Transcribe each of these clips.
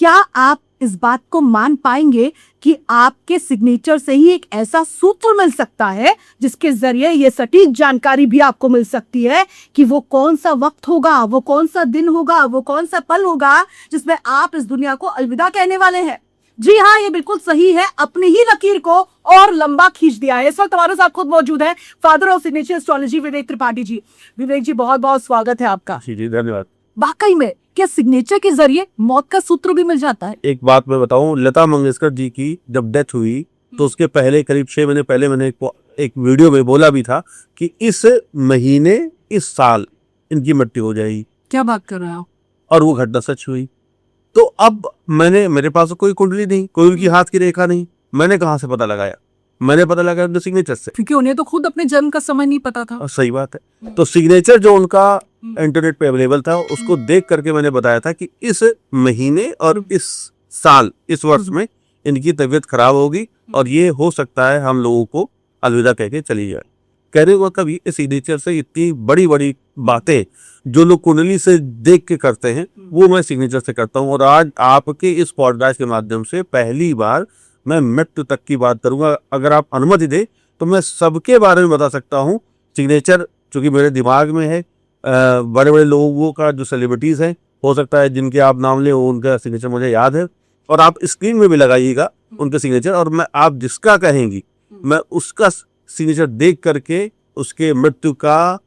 क्या आप इस बात को मान पाएंगे कि आपके सिग्नेचर से ही एक ऐसा सूत्र मिल सकता है जिसके जरिए ये सटीक जानकारी भी आपको मिल सकती है कि वो कौन सा वक्त होगा, वो कौन सा दिन होगा, वो कौन सा पल होगा जिसमें आप इस दुनिया को अलविदा कहने वाले हैं। जी हाँ, ये बिल्कुल सही है, अपनी ही लकीर को और लंबा खींच दिया है। इस वक्त हमारे साथ खुद मौजूद है फादर ऑफ सिग्नेचर एस्ट्रोलॉजी विवेक त्रिपाठी जी। विवेक जी, बहुत बहुत स्वागत है आपका। जी धन्यवाद। वाकई में क्या सिग्नेचर के जरिए मौत का सूत्र भी मिल जाता है? एक बात मैं बताऊं, लता मंगेशकर जी की जब डेथ हुई तो उसके पहले करीब 6 महीने पहले मैंने एक वीडियो में बोला भी था कि इस महीने इस साल इनकी मृत्यु हो जाएगी। क्या बात कर रहे हो? और वो घटना सच हुई। तो अब मेरे पास कोई कुंडली नहीं, कोई उनकी हाथ की रेखा नहीं, मैंने कहाँ से पता लगाया? मैंने पता लगाया उनके सिग्नेचर से, क्योंकि उन्हें तो खुद अपने जन्म का समय नहीं पता था। और सही बात है। तो सिग्नेचर जो उनका इंटरनेट पे अवेलेबल था उसको देख करके मैंने बताया था कि इस महीने और इस साल इस वर्ष में इनकी तबीयत खराब होगी और ये हो सकता है हम लोगों को अलविदा कह के चली जाए। कहने को कभी इस सिग्नेचर से इतनी बड़ी बड़ी बातें जो लोग कुंडली से देख के करते हैं वो मैं सिग्नेचर से करता हूँ। और आज आपके इस पॉडकास्ट के माध्यम से पहली बार मैं मृत्यु तक की बात करूंगा। अगर आप अनुमति दे तो मैं सबके बारे में बता सकता हूँ। सिग्नेचर चूंकि मेरे दिमाग में है, बड़े बड़े लोगों का जो सेलिब्रिटीज हैं हो सकता है जिनके आप नाम ले उनका सिग्नेचर मुझे याद है, और आप स्क्रीन में भी लगाइएगा उनके सिग्नेचर, और मैं आप जिसका कहेंगी मैं उसका सिग्नेचर देख करके उसके मृत्यु का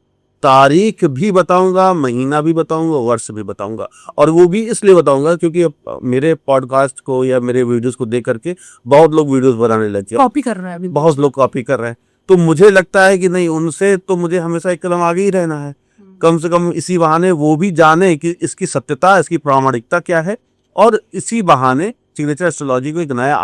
तारीख भी बताऊंगा, महीना भी बताऊंगा, वर्ष भी बताऊंगा। और वो भी इसलिए बताऊंगा क्योंकि मेरे पॉडकास्ट को या मेरे वीडियोस को देख करके बहुत लोग वीडियोस बनाने लगे, कॉपी कर रहे हैं अभी। बहुत लोग कॉपी कर रहे हैं। तो मुझे लगता है कि नहीं, उनसे तो मुझे हमेशा एक कदम आगे ही रहना है। कम से कम इसी बहाने वो भी जाने कि इसकी सत्यता, इसकी प्रामाणिकता क्या है, और इसी बहाने सिग्नेचर एस्ट्रोलॉजी को एक नया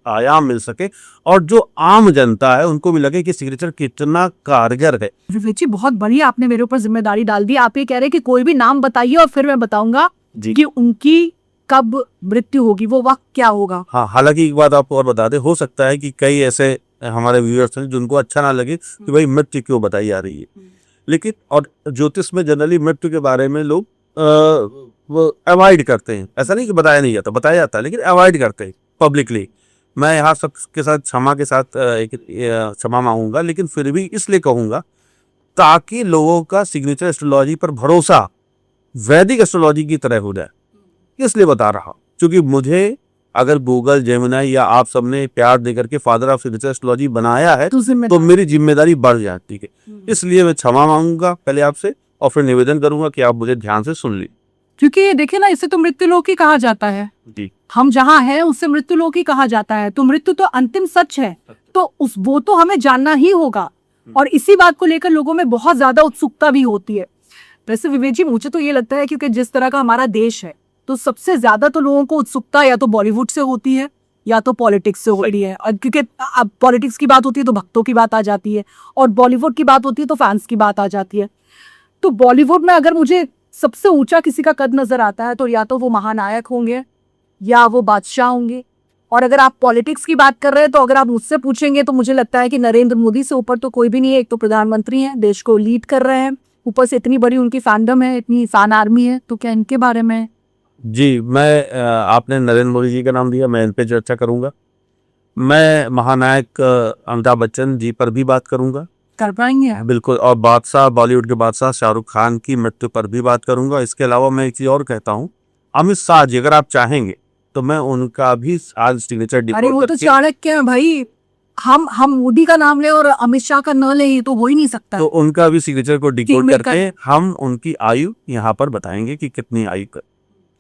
आयाम मिल सके और जो आम जनता है उनको भी लगे कि सिग्नेचर कितना कारगर है। विवेक जी, बहुत बढ़िया आपने मेरे ऊपर जिम्मेदारी डाल दी। आप ये कह रहे हैं कि कोई भी नाम बताइए और फिर मैं बताऊंगा कि उनकी कब मृत्यु होगी, वो वक्त क्या होगा। हाँ, हालांकि एक बात आपको और बता दे, हो सकता है कि कई ऐसे हमारे व्यूअर्स हैं जिनको अच्छा ना लगे कि भाई मृत्यु क्यों बताई जा रही है, लेकिन और ज्योतिष में जनरली मृत्यु के बारे में लोग वो अवॉइड करते हैं। ऐसा नहीं कि बताया नहीं जाता, बताया जाता है, लेकिन अवॉइड करते हैं पब्लिकली। मैं यहाँ सबके साथ क्षमा के साथ एक क्षमा मांगूंगा, लेकिन फिर भी इसलिए कहूंगा ताकि लोगों का सिग्नेचर एस्ट्रोलॉजी पर भरोसा वैदिक एस्ट्रोलॉजी की तरह हो जाए, इसलिए बता रहा हूँ। क्योंकि मुझे अगर गूगल, जेमिनी या आप सबने प्यार देकर के फादर ऑफ सिग्नेचर एस्ट्रोलॉजी बनाया है तो मेरी जिम्मेदारी बढ़ जाती है। इसलिए मैं क्षमा मांगूंगा पहले आपसे, और फिर निवेदन करूंगा कि आप मुझे ध्यान से सुन ली। क्योंकि ये देखिए ना, इसे तो मृत्युलोक ही कहा जाता है जी। हम जहाँ हैं उससे मृत्युलोक ही कहा जाता है। तो मृत्यु तो अंतिम सच है, तो वो तो हमें जानना ही होगा। और इसी बात को लेकर लोगों में बहुत ज्यादा उत्सुकता भी होती है। वैसे विवेक जी, मुझे तो ये लगता है क्योंकि जिस तरह का हमारा देश है तो सबसे ज्यादा तो लोगों को उत्सुकता या तो बॉलीवुड से होती है या तो पॉलिटिक्स से हो रही है। और क्योंकि अब पॉलिटिक्स की बात होती है तो भक्तों की बात आ जाती है, और बॉलीवुड की बात होती है तो फैंस की बात आ जाती है। तो बॉलीवुड में अगर मुझे सबसे ऊंचा किसी का कद नजर आता है तो या तो वो महानायक होंगे या वो बादशाह होंगे। और अगर आप पॉलिटिक्स की बात कर रहे हैं तो अगर आप मुझसे पूछेंगे तो मुझे लगता है कि नरेंद्र मोदी से ऊपर तो कोई भी नहीं है। एक तो प्रधानमंत्री हैं, देश को लीड कर रहे हैं, ऊपर से इतनी बड़ी उनकी फैंडम है, इतनी फैन आर्मी है। तो क्या इनके बारे में? जी, मैं आपने नरेंद्र मोदी जी का नाम दिया, मैं इन पे चर्चा करूंगा। मैं महानायक अमिताभ बच्चन जी पर भी बात करूंगा। कर पाएंगे? बिल्कुल। और बादशाह, बॉलीवुड के बादशाह शाहरुख खान की मृत्यु पर भी बात करूंगा। इसके अलावा मैं एक चीज और कहता हूं, अमित शाह जी, अगर आप चाहेंगे तो मैं उनका भी आज सिग्नेचर अरे वो तो चाणक्य है भाई। हम मोदी का नाम ले और अमित शाह का न ले, तो हो ही नहीं सकता। तो उनका भी सिग्नेचर को डिकोड करके हम उनकी आयु यहाँ पर बताएंगे कि कितनी आयु कर।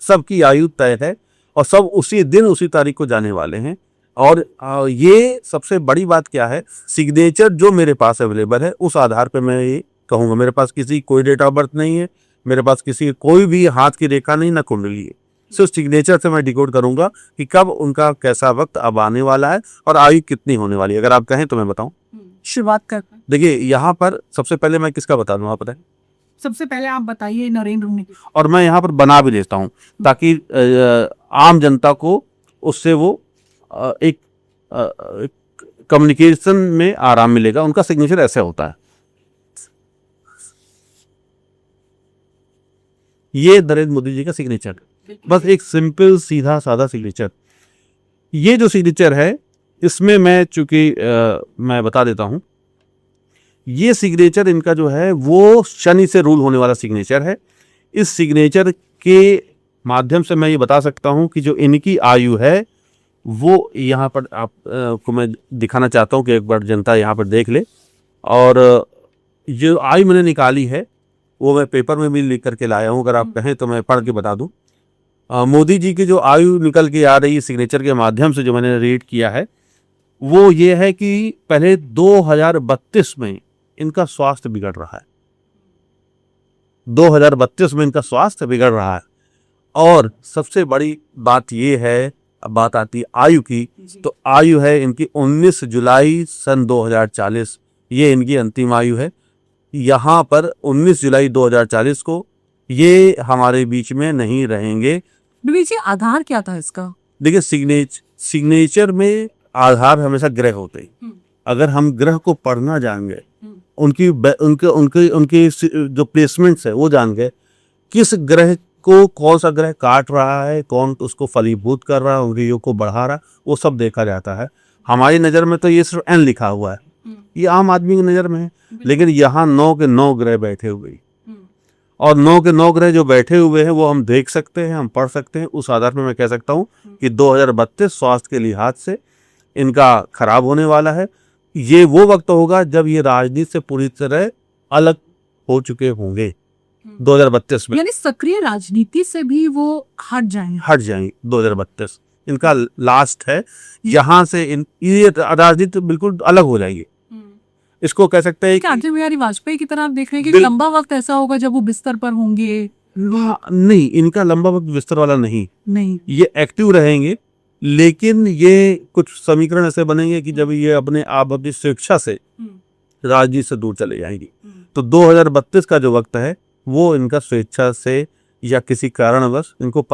सबकी आयु तय है और सब उसी दिन उसी तारीख को जाने वाले हैं। और ये सबसे बड़ी बात क्या है, सिग्नेचर जो मेरे पास अवेलेबल है उस आधार पर मैं ये कहूँगा, मेरे पास किसी कोई डेट ऑफ बर्थ नहीं है, मेरे पास किसी कोई भी हाथ की रेखा नहीं, ना कुंडली है। सिर्फ सिग्नेचर से मैं डिकोड करूंगा कि कब उनका कैसा वक्त अब आने वाला है और आयु कितनी होने वाली है। अगर आप कहें तो मैं बताऊं। शुरुआत कर। देखिए, यहाँ पर सबसे पहले मैं किसका बता दूं, आप बताएं। सबसे पहले आप बताइए नरेंद्र मोदी। और मैं यहाँ पर बना भी देता हूँ ताकि आम जनता को उससे वो एक कम्युनिकेशन में आराम मिलेगा। उनका सिग्नेचर ऐसे होता है। ये नरेंद्र मोदी जी का सिग्नेचर। बस एक सिंपल सीधा सादा सिग्नेचर। ये जो सिग्नेचर है इसमें मैं चूंकि मैं बता देता हूं, ये सिग्नेचर इनका जो है वो शनि से रूल होने वाला सिग्नेचर है। इस सिग्नेचर के माध्यम से मैं ये बता सकता हूं कि जो इनकी आयु है वो यहाँ पर आप को मैं दिखाना चाहता हूं कि एक बार जनता यहाँ पर देख ले। और जो आयु मैंने निकाली है वो मैं पेपर में भी लिख करके लाया हूं, अगर आप कहें तो मैं पढ़ के बता दूं। मोदी जी की जो आयु निकल के आ रही है सिग्नेचर के माध्यम से, जो मैंने रीड किया है, वो ये है कि पहले 2032 में इनका स्वास्थ्य बिगड़ रहा है। 2032 में इनका स्वास्थ्य बिगड़ रहा है। और सबसे बड़ी बात ये है, अब बात आती है आयु की, तो आयु है इनकी 19 जुलाई सन 2040, ये इनकी अंतिम आयु है। यहाँ पर 19 जुलाई 2040 को ये हमारे बीच में नहीं रहेंगे। विवेक जी, आधार क्या था इसका? देखिए, सिग्नेचर में आधार हमेशा ग्रह होते हैं। अगर हम ग्रह को पढ़ना जान गए, उनकी उनके उनके उनकी जो प्लेसमेंट्स है वो जान गए, किस ग्रह को कौन सा ग्रह काट रहा है, कौन उसको फलीभूत कर रहा है, उनके योग को बढ़ा रहा है, वो सब देखा जाता है। हमारी नज़र में तो ये सिर्फ एन लिखा हुआ है, ये आम आदमी की नज़र में है, लेकिन यहाँ 9 के 9 ग्रह बैठे हुए हैं। और 9 के 9 ग्रह जो बैठे हुए हैं वो हम देख सकते हैं, हम पढ़ सकते हैं। उस आधार पर मैं कह सकता हूँ कि 2032 स्वास्थ्य के लिहाज से इनका खराब होने वाला है। ये वो वक्त होगा जब ये राजनीति से पूरी तरह अलग हो चुके होंगे 2032 में, यानी सक्रिय राजनीति से भी वो हट जाएंगे 2032 इनका लास्ट है। यहाँ से ये राजनीति बिल्कुल अलग हो जाएगी। इसको कह सकते हैं कि अटल बिहारी वाजपेयी की तरह आप देख रहे हैं कि लंबा वक्त ऐसा होगा जब वो बिस्तर पर होंगे। नहीं, इनका लंबा वक्त बिस्तर वाला नहीं, ये एक्टिव रहेंगे, लेकिन ये कुछ समीकरण ऐसे बनेंगे कि जब ये अपने आप अपनी स्वेच्छा से राजनीति से दूर चले जाएंगी, तो 2032 का जो वक्त है वो इनका स्वेच्छा से या किसी कारणवश इनको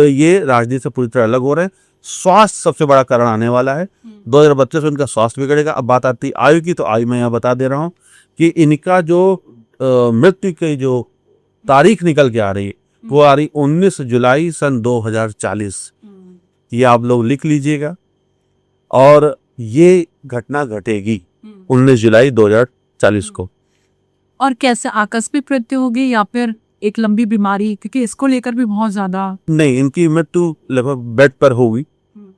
ये राजनीति से पूरी तरह अलग हो रहे हैं। स्वास्थ्य सबसे बड़ा कारण आने वाला है, 2032 में इनका स्वास्थ्य बिगड़ेगा। अब बात आती है आयु की, तो आयु मैं यहाँ बता दे रहा हूँ कि इनका जो मृत्यु की जो तारीख निकल के आ रही है वो आ रही 19 जुलाई सन 2040। ये आप लोग लिख लीजिएगा, और ये घटना घटेगी 19 जुलाई 2040 को। और कैसे, आकस्मिक मृत्यु होगी या फिर एक लंबी बीमारी? क्योंकि इसको लेकर भी बहुत ज्यादा नहीं, इनकी मृत्यु लगभग बेड पर होगी।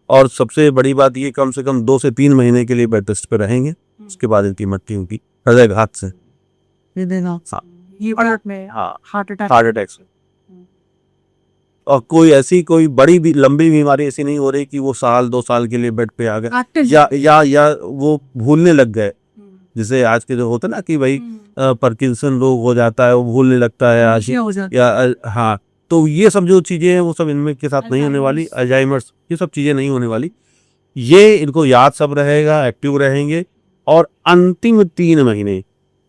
और सबसे बड़ी बात ये, कम से कम 2 से 3 महीने के लिए बेड रेस्ट पे रहेंगे, उसके बाद इनकी मृत्यु होगी हृदयघात से। हार्ट अटैक से। और कोई ऐसी कोई बड़ी भी लंबी बीमारी ऐसी नहीं हो रही कि वो 1-2 साल के लिए बेड पे आ गए या वो भूलने लग गए, जैसे आज के जो होता है ना कि भाई पार्किंसन रोग हो जाता है, वो भूलने लगता है या हाँ, तो ये सब जो चीजें हैं वो सब इनमें के साथ नहीं होने वाली। अल्जाइमर्स, ये सब चीजें नहीं होने वाली। ये इनको याद सब रहेगा, एक्टिव रहेंगे, और अंतिम 3 महीने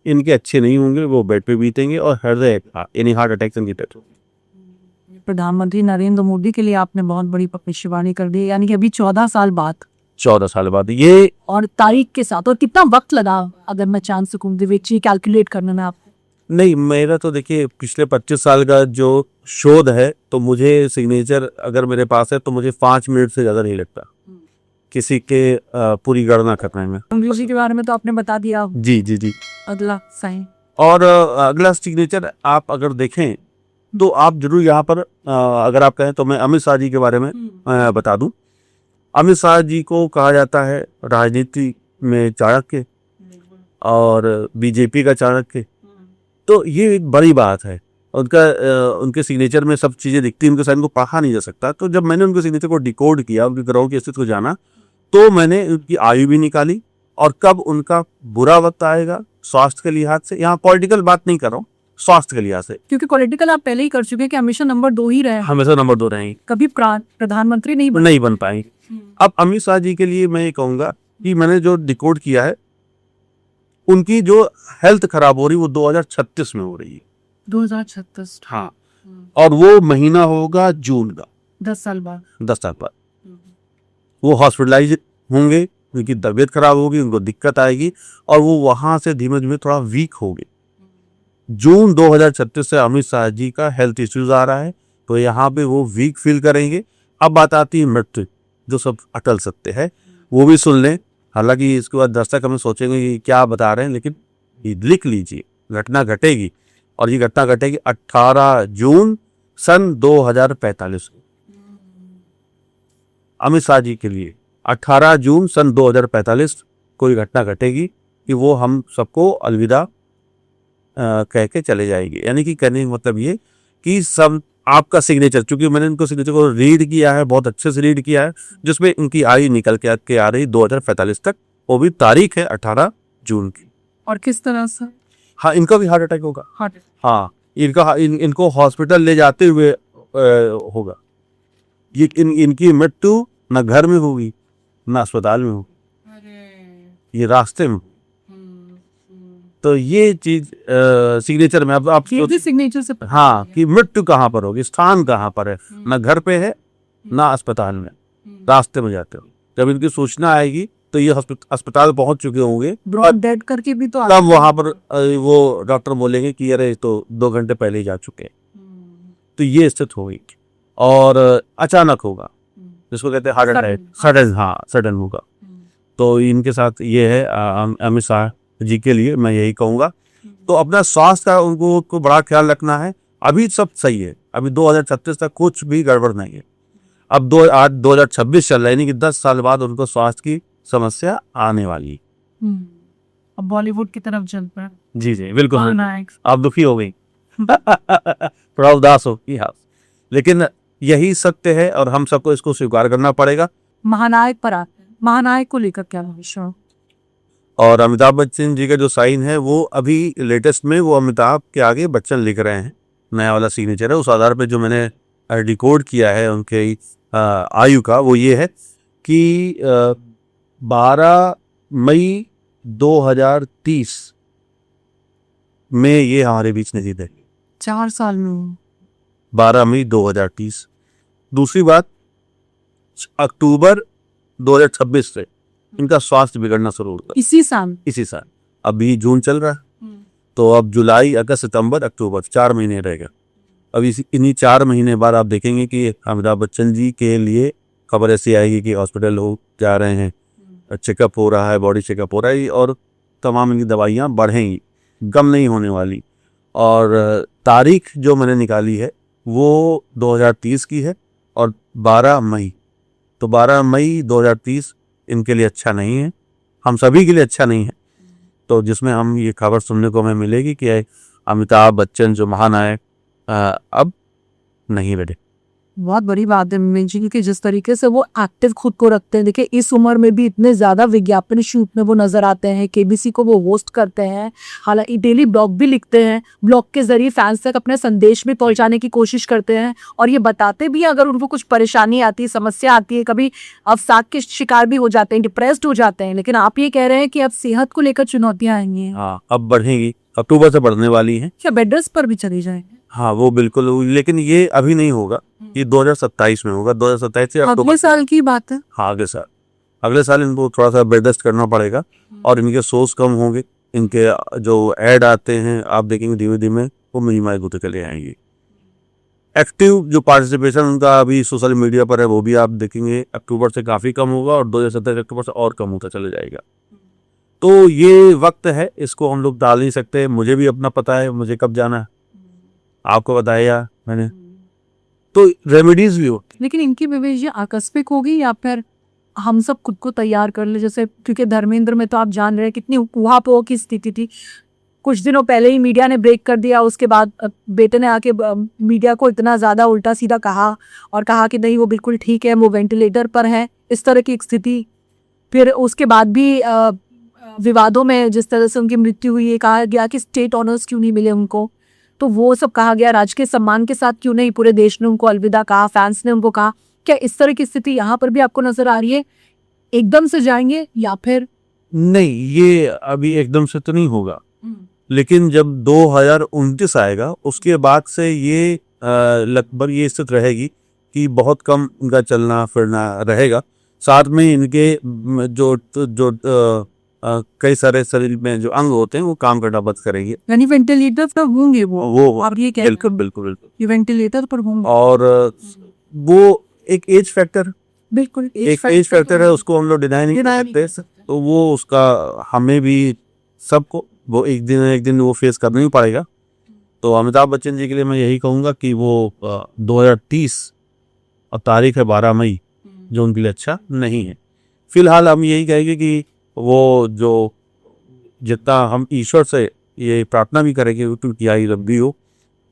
इनके अच्छे नहीं होंगे, वो बेड पे बीतेंगे और हृदय यानी हार्ट अटैक से डेथ होगी। प्रधानमंत्री नरेंद्र मोदी के लिए आपने बहुत बड़ी भविष्यवाणी कर दी, यानी कि अभी 14 साल बाद 14 साल बाद ये, और तारीख के साथ। और कितना वक्त लगा, अगर मैं चांद सकूं विवेक जी, कैलकुलेट करने में? आप नहीं, मेरा तो देखिए पिछले 25 साल का जो शोध है, तो मुझे सिग्नेचर अगर मेरे पास है तो मुझे 5 मिनट से ज्यादा नहीं लगता किसी के पूरी गणना करने में। अंग्रेजी के बारे में तो आपने बता दिया। जी। अगला साइन और अगला सिग्नेचर आप अगर देखें तो आप जरूर यहाँ पर अगर आप कहें तो मैं अमित शाह जी के बारे में बता दूं। अमित शाह जी को कहा जाता है राजनीति में चाणक्य और बीजेपी का चाणक्य, तो ये एक बड़ी बात है। उनके सिग्नेचर में सब चीज़ें दिखती हैं, उनके साइन को पढ़ा नहीं जा सकता। तो जब मैंने उनके सिग्नेचर को डिकोड किया, उनके ग्रहों की स्थिति को जाना, तो मैंने उनकी आयु भी निकाली और कब उनका बुरा वक्त आएगा स्वास्थ्य के लिहाज से। यहाँ पॉलिटिकल बात नहीं कर रहा हूँ, स्वास्थ्य के लिहाज से, क्योंकि पॉलिटिकल आप पहले ही कर चुके हैं कि हमेशा नंबर 2 ही रहे, हमेशा नंबर 2 रहेंगे, कभी प्रधानमंत्री नहीं बन पाएंगे। अब अमित शाह जी के लिए मैं ये कहूंगा कि मैंने जो डिकोड किया है, उनकी जो हेल्थ खराब हो रही वो 2036 में हो रही है। 2036? हाँ, और वो महीना होगा जून का, 10 साल बाद। 10 साल बाद वो हॉस्पिटलाइज होंगे, उनकी तबीयत खराब होगी, उनको दिक्कत आएगी और वो वहां से धीमे धीमे थोड़ा वीक होंगे। जून 2036 से अमित शाह जी का हेल्थ इश्यूज आ रहा है, तो यहाँ पे वो वीक फील करेंगे। अब बात आती है मृत्यु, जो सब अटल सत्य है, वो भी सुन लें। हालांकि इसके बाद दर्शक हमें सोचेंगे कि क्या बता रहे हैं, लेकिन ये लिख लीजिए, घटना घटेगी। और ये घटना घटेगी 18 जून सन 2045 को, अमित शाह जी के लिए 18 जून सन 2045 कोई घटना घटेगी कि वो हम सबको अलविदा कह के चले जाएंगे। यानी कि कहने का मतलब ये कि सब आपका सिग्नेचर, चूंकि मैंने इनको सिग्नेचर को रीड किया है, बहुत अच्छे से रीड किया है, जिसमें इनकी आयु निकल के आ रही 2045 तक, वो भी तारीख है 18 जून की। और किस तरह से? हाँ, इनका भी हार्ट अटैक होगा। हार्ट। हाँ, इनको हॉस्पिटल ले जाते हुए होगा। ये इनकी मृत्यु न घर में होगी न अस्पताल में होगी, ये रास्ते में। तो ये चीज सिग्नेचर में अब आप सिग्नेचर से हाँ, कि मृत्यु कहाँ पर होगी, स्थान कहाँ पर है, न घर पे है ना अस्पताल में, रास्ते में जाते हो। जब इनकी सूचना आएगी तो ये अस्पताल पहुंच चुके होंगे, ब्रॉड डेड करके भी तो तब वहां पर वो डॉक्टर बोलेंगे कि अरे तो 2 घंटे पहले ही जा चुके हैं। तो ये स्थिति होगी और अचानक होगा, जिसको कहते हैं हार्ट अटैक, सडन। हाँ, सडन होगा। तो इनके साथ ये है अमित शाह जी के लिए मैं यही कहूंगा। तो अपना स्वास्थ्य का उनको बड़ा ख्याल रखना है। अभी सब सही है, अभी 2036 तक कुछ भी गड़बड़ नहीं है। अब आज 2026 चल रहा है, यानी कि 10 साल बाद उनको स्वास्थ्य की समस्या आने वाली है। अब बॉलीवुड की तरफ चल पड़ा। जी जी बिल्कुल, खलनायक। आप दुखी हो गई थोड़ा उदास हो की, हाँ, लेकिन यही सत्य है और हम सबको इसको स्वीकार करना पड़ेगा। महानायक पर आते हैं, महानायक को लेकर क्या भविष्य? और अमिताभ बच्चन जी का जो साइन है वो अभी लेटेस्ट में वो अमिताभ के आगे बच्चन लिख रहे हैं, नया वाला सिग्नेचर है। उस आधार पे जो मैंने डिकोड किया है उनके आयु का, वो ये है कि 12 मई 2030 में ये हमारे बीच नहीं थे। 4 साल में 12 मई 2030। दूसरी बात, अक्टूबर 2026 से इनका स्वास्थ्य बिगड़ना शुरू होगा। इसी साल अभी जून चल रहा है, तो अब जुलाई, अगस्त, सितंबर, अक्टूबर 4 महीने रहेगा। अब इन्हीं 4 महीने बाद आप देखेंगे कि अमिताभ बच्चन जी के लिए खबर ऐसी आएगी कि हॉस्पिटल हो जा रहे हैं, चेकअप हो रहा है, बॉडी चेकअप हो रहा है और तमाम इनकी दवाइयाँ बढ़ेंगी, गम नहीं होने वाली। और तारीख जो मैंने निकाली है वो 2030 की है और 12 मई, तो 12 मई 2030 इनके लिए अच्छा नहीं है, हम सभी के लिए अच्छा नहीं है। तो जिसमें हम ये खबर सुनने को हमें मिलेगी कि अमिताभ बच्चन जो महानायक अब नहीं रहे। बहुत बड़ी बात है मिमी जी, क्योंकि जिस तरीके से वो एक्टिव खुद को रखते हैं, देखिए इस उम्र में भी इतने ज्यादा विज्ञापन शूट में वो नजर आते हैं, केबीसी को वो होस्ट करते हैं, हालांकि डेली ब्लॉग भी लिखते हैं, ब्लॉग के जरिए फैंस तक अपने संदेश भी पहुंचाने की कोशिश करते हैं और ये बताते भी हैं अगर उनको कुछ परेशानी आती है, समस्या आती है, कभी अवसाद के शिकार भी हो जाते हैं, डिप्रेस्ड हो जाते हैं, लेकिन आप ये कह रहे हैं कि अब सेहत को लेकर चुनौतियां आएंगी। हाँ, अब बढ़ेंगी, अक्टूबर से बढ़ने वाली है। क्या बेड रेस्ट पर भी चली जाएंगे? हाँ, वो बिल्कुल, लेकिन ये अभी नहीं होगा, ये 2027 में होगा। 2027 से अगले साल की बात है। हाँ, अगले साल इनको थोड़ा सा बेड रेस्ट करना पड़ेगा और इनके सोर्स कम होंगे, इनके जो ऐड आते हैं आप देखेंगे धीमे धीमे वो मिनिमाइज होते चले आएंगे। एक्टिव जो पार्टिसिपेशन उनका अभी सोशल मीडिया पर है वो भी आप देखेंगे अक्टूबर से काफ़ी कम होगा और 2027 अक्टूबर से और कम होता चले जाएगा। तो ये वक्त है, इसको हम लोग टाल नहीं सकते। मुझे भी अपना पता है मुझे कब जाना है, आपको बताया मैंने, तो रेमेडीज भी हो। लेकिन इनकी विवेश आकस्मिक होगी या फिर हम सब खुद को तैयार कर ले? जैसे क्योंकि धर्मेंद्र में तो आप जान रहे हैं कितनी ऊहापोह की स्थिति थी, कुछ दिनों पहले ही मीडिया ने ब्रेक कर दिया, उसके बाद बेटे ने आके मीडिया को इतना ज़्यादा उल्टा सीधा कहा और कहा कि नहीं वो बिल्कुल ठीक है, वो वेंटिलेटर पर है, इस तरह की एक स्थिति। फिर उसके बाद भी विवादों में जिस तरह से उनकी मृत्यु हुई है, कहा गया कि स्टेट ऑनर्स क्यों नहीं मिले उनको, तो वो सब कहा गया, राजकीय सम्मान के साथ क्यों नहीं पूरे देश ने उनको अलविदा कहा, फैंस ने उनको कहा। क्या इस तरह की स्थिति यहाँ पर भी आपको नजर आ रही है? एकदम से जाएंगे या फिर नहीं? ये अभी एकदम से तो नहीं होगा, लेकिन जब 2029 आएगा उसके बाद से ये लगभग ये स्थिति रहेगी कि बहुत कम इनका चलना फिरना रहेगा। साथ में इनके जो कई सारे शरीर में जो अंग होते हैं वो काम करना बंद करेंगे। यानी वेंटिलेटर पर होंगे वो आप ये कह बिल्कुल बिल्कुल बिल्कुल। ये वेंटिलेटर पर होंगे और वो एक एज फैक्टर, बिल्कुल एक एज फैक्टर है, उसको हम लोग डिनाई नहीं कर सकते। तो वो उसका हमें भी सबको वो एक दिन वो फेस करना ही पड़ेगा। तो अमिताभ बच्चन जी के लिए मैं यही कहूँगा कि वो 2030 और तारीख है 12 मई जो उनके लिए अच्छा नहीं है। फिलहाल हम यही कहेंगे कि वो जो जितना हम ईश्वर से ये प्रार्थना भी करेंगे कि उनकी आयु लंबी हो,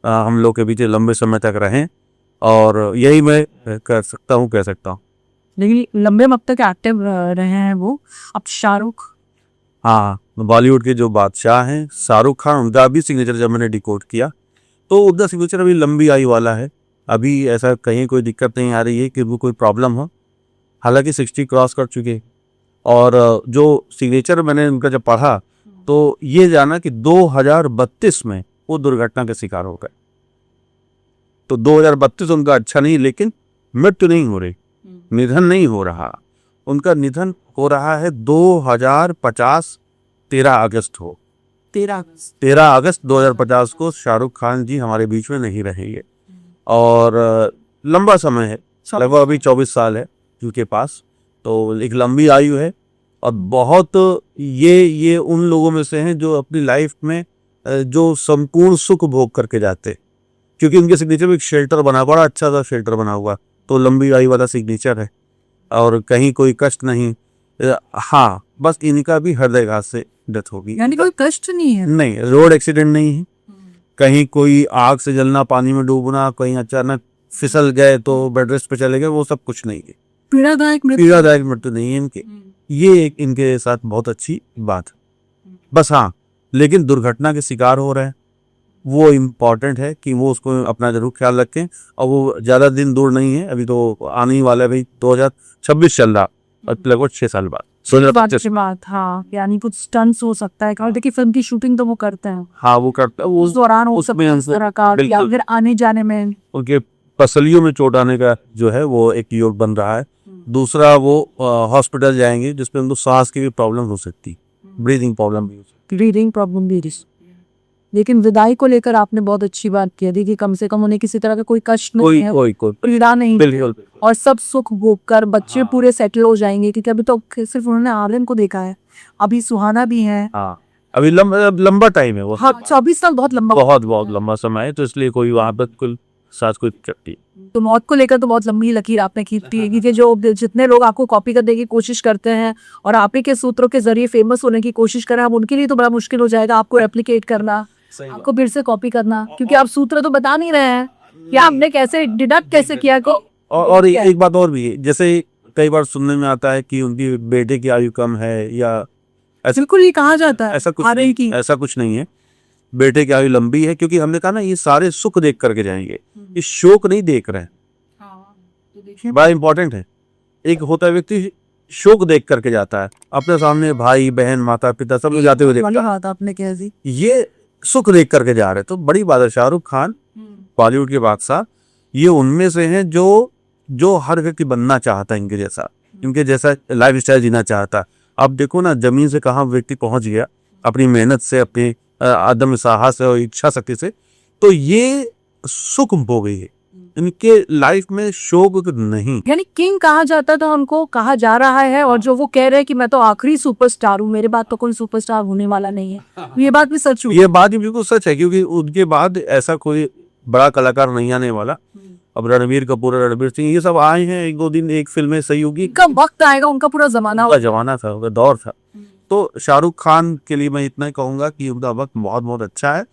हम लोग के बीच लंबे समय तक रहें, और यही मैं कह सकता हूँ। लेकिन लंबे वक्त तक एक्टिव रहे हैं वो। अब शाहरुख, हाँ, बॉलीवुड के जो बादशाह हैं शाहरुख खान, उनका भी सिग्नेचर जब मैंने डिकोड किया तो उनका सिग्नेचर अभी लंबी आयु वाला है। अभी ऐसा कहीं कोई दिक्कत नहीं आ रही है कि वो कोई प्रॉब्लम हो। हालांकि 60 क्रॉस कर चुके, और जो सिग्नेचर मैंने उनका जब पढ़ा तो ये जाना कि 2032 में वो दुर्घटना के शिकार हो गए। तो 2032 उनका अच्छा नहीं, लेकिन मृत्यु नहीं हो रही, निधन नहीं हो रहा। उनका निधन हो रहा है 2050 13 अगस्त को। 13 अगस्त 2050 को शाहरुख खान जी हमारे बीच में नहीं रहेंगे। और लंबा समय है, लगभग अभी 24 साल है उनके पास, तो एक लंबी आयु है। और बहुत ये उन लोगों में से हैं जो अपनी लाइफ में जो संपूर्ण सुख भोग करके जाते, क्योंकि उनके सिग्नेचर में एक शेल्टर बना, बड़ा अच्छा सा शेल्टर बना हुआ, तो लंबी आयु वाला सिग्नेचर है और कहीं कोई कष्ट नहीं। हाँ, बस इनका भी हृदयघात से डेथ होगी। यानी कोई कष्ट नहीं है। नहीं, रोड एक्सीडेंट नहीं है, कहीं कोई आग से जलना, पानी में डूबना, कहीं अचानक फिसल गए तो बेड रेस्ट पे चले गए, वो सब कुछ नहीं है। पीड़ादायक मृत्यु नहीं है इनके। ये एक इनके साथ बहुत अच्छी बात है। बस हाँ, लेकिन दुर्घटना के शिकार हो रहे हैं, वो इम्पॉर्टेंट है कि वो उसको अपना जरूर ख्याल रखें। और वो ज़्यादा दिन दूर नहीं है, अभी तो आने ही वाला है भाई, 2026 चल रहा, लगभग 6 साल बाद। बात, हाँ, यानी कुछ स्टंट्स हो सकता है। और देखिए फिल्म की शूटिंग तो वो करते हैं, हाँ वो करता है, उस दौरान वो सब तरह का, या फिर आने जाने में उनके पसलियों में चोट आने का जो है वो एक योग बन रहा है। दूसरा, वो हॉस्पिटल जाएंगे जिसमें उनको सांस की भी प्रॉब्लम हो सकती, ब्रीदिंग प्रॉब्लम भी हो सकती। ब्रीदिंग प्रॉब्लम भी। लेकिन विदाई को लेकर आपने बहुत अच्छी बात की थी कि कम से कम उन्हें किसी तरह का कोई कष्ट नहीं है, कोई पीड़ा नहीं, बिल्कुल, और सब सुख भोग कर बच्चे पूरे सेटल हो जाएंगे। क्योंकि अभी तो सिर्फ उन्होंने आर्यन को देखा है, अभी सुहाना भी है। हाँ, अभी लंबा टाइम है वो। हाँ, 24 साल बहुत लंबा, बहुत लंबा समय है, तो इसलिए कोई वहाँ पर कुल साथ कोई दिक्कत नहीं। तो मौत को लेकर तो बहुत लंबी लकीर आपने खींची है, क्योंकि जो जितने लोग आपको कॉपी करने की कोशिश करते हैं और आप ही के सूत्रों के जरिए फेमस होने की कोशिश करें, अब उनके लिए तो बड़ा मुश्किल हो जाएगा आपको रेप्लिकेट करना, आपको फिर से कॉपी करना, क्योंकि आप सूत्र तो बता नहीं रहे हैं कि आपने कैसे डिडक्ट कैसे किया को। और एक बात और भी है, जैसे कई बार सुनने में आता है कि उनकी बेटे की आयु कम है, या बिल्कुल ये कहा जाता है, ऐसा कुछ नहीं है। बेटे की आयु लंबी है, क्योंकि हमने कहा ना ये सारे सुख देख करके जाएंगे, ये शोक नहीं देख रहे हैं। बड़ा इंपॉर्टेंट है। एक होता है व्यक्ति शोक देख करके जाता है, अपने सामने भाई बहन माता पिता सब लोग जाते हुए देखता है, आपने कह दी, ये सुख देख करके जा रहे हैं। तो बड़ी बात है, शाहरुख खान बॉलीवुड के बादशाह, ये उनमें से हैं जो हर व्यक्ति बनना चाहता है, इनके जैसा लाइफ स्टाइल जीना चाहता है। अब देखो ना, जमीन से कहाँ व्यक्ति पहुंच गया, अपनी मेहनत से, अपने आदम साहस और इच्छा शक्ति से। तो ये सुख भोग है, इनके लाइफ में शोक नहीं। यानी किंग कहा जाता था, उनको कहा जा रहा है, और जो वो कह रहे हैं कि मैं तो आखिरी सुपरस्टार हूँ, मेरे बाद तो कोई सुपरस्टार होने वाला नहीं है, ये बात भी सच हुई। ये बात भी बिल्कुल सच है, क्योंकि उनके बाद ऐसा कोई बड़ा कलाकार नहीं आने वाला। अब रणबीर कपूर, रणबीर सिंह, ये सब आए हैं, एक दो दिन एक फिल्म में सही होगी, कब वक्त आएगा, उनका पूरा जमाना था, उनका दौर था। तो शाहरुख खान के लिए मैं इतना ही कहूंगा कि उनका वक्त बहुत बहुत अच्छा है।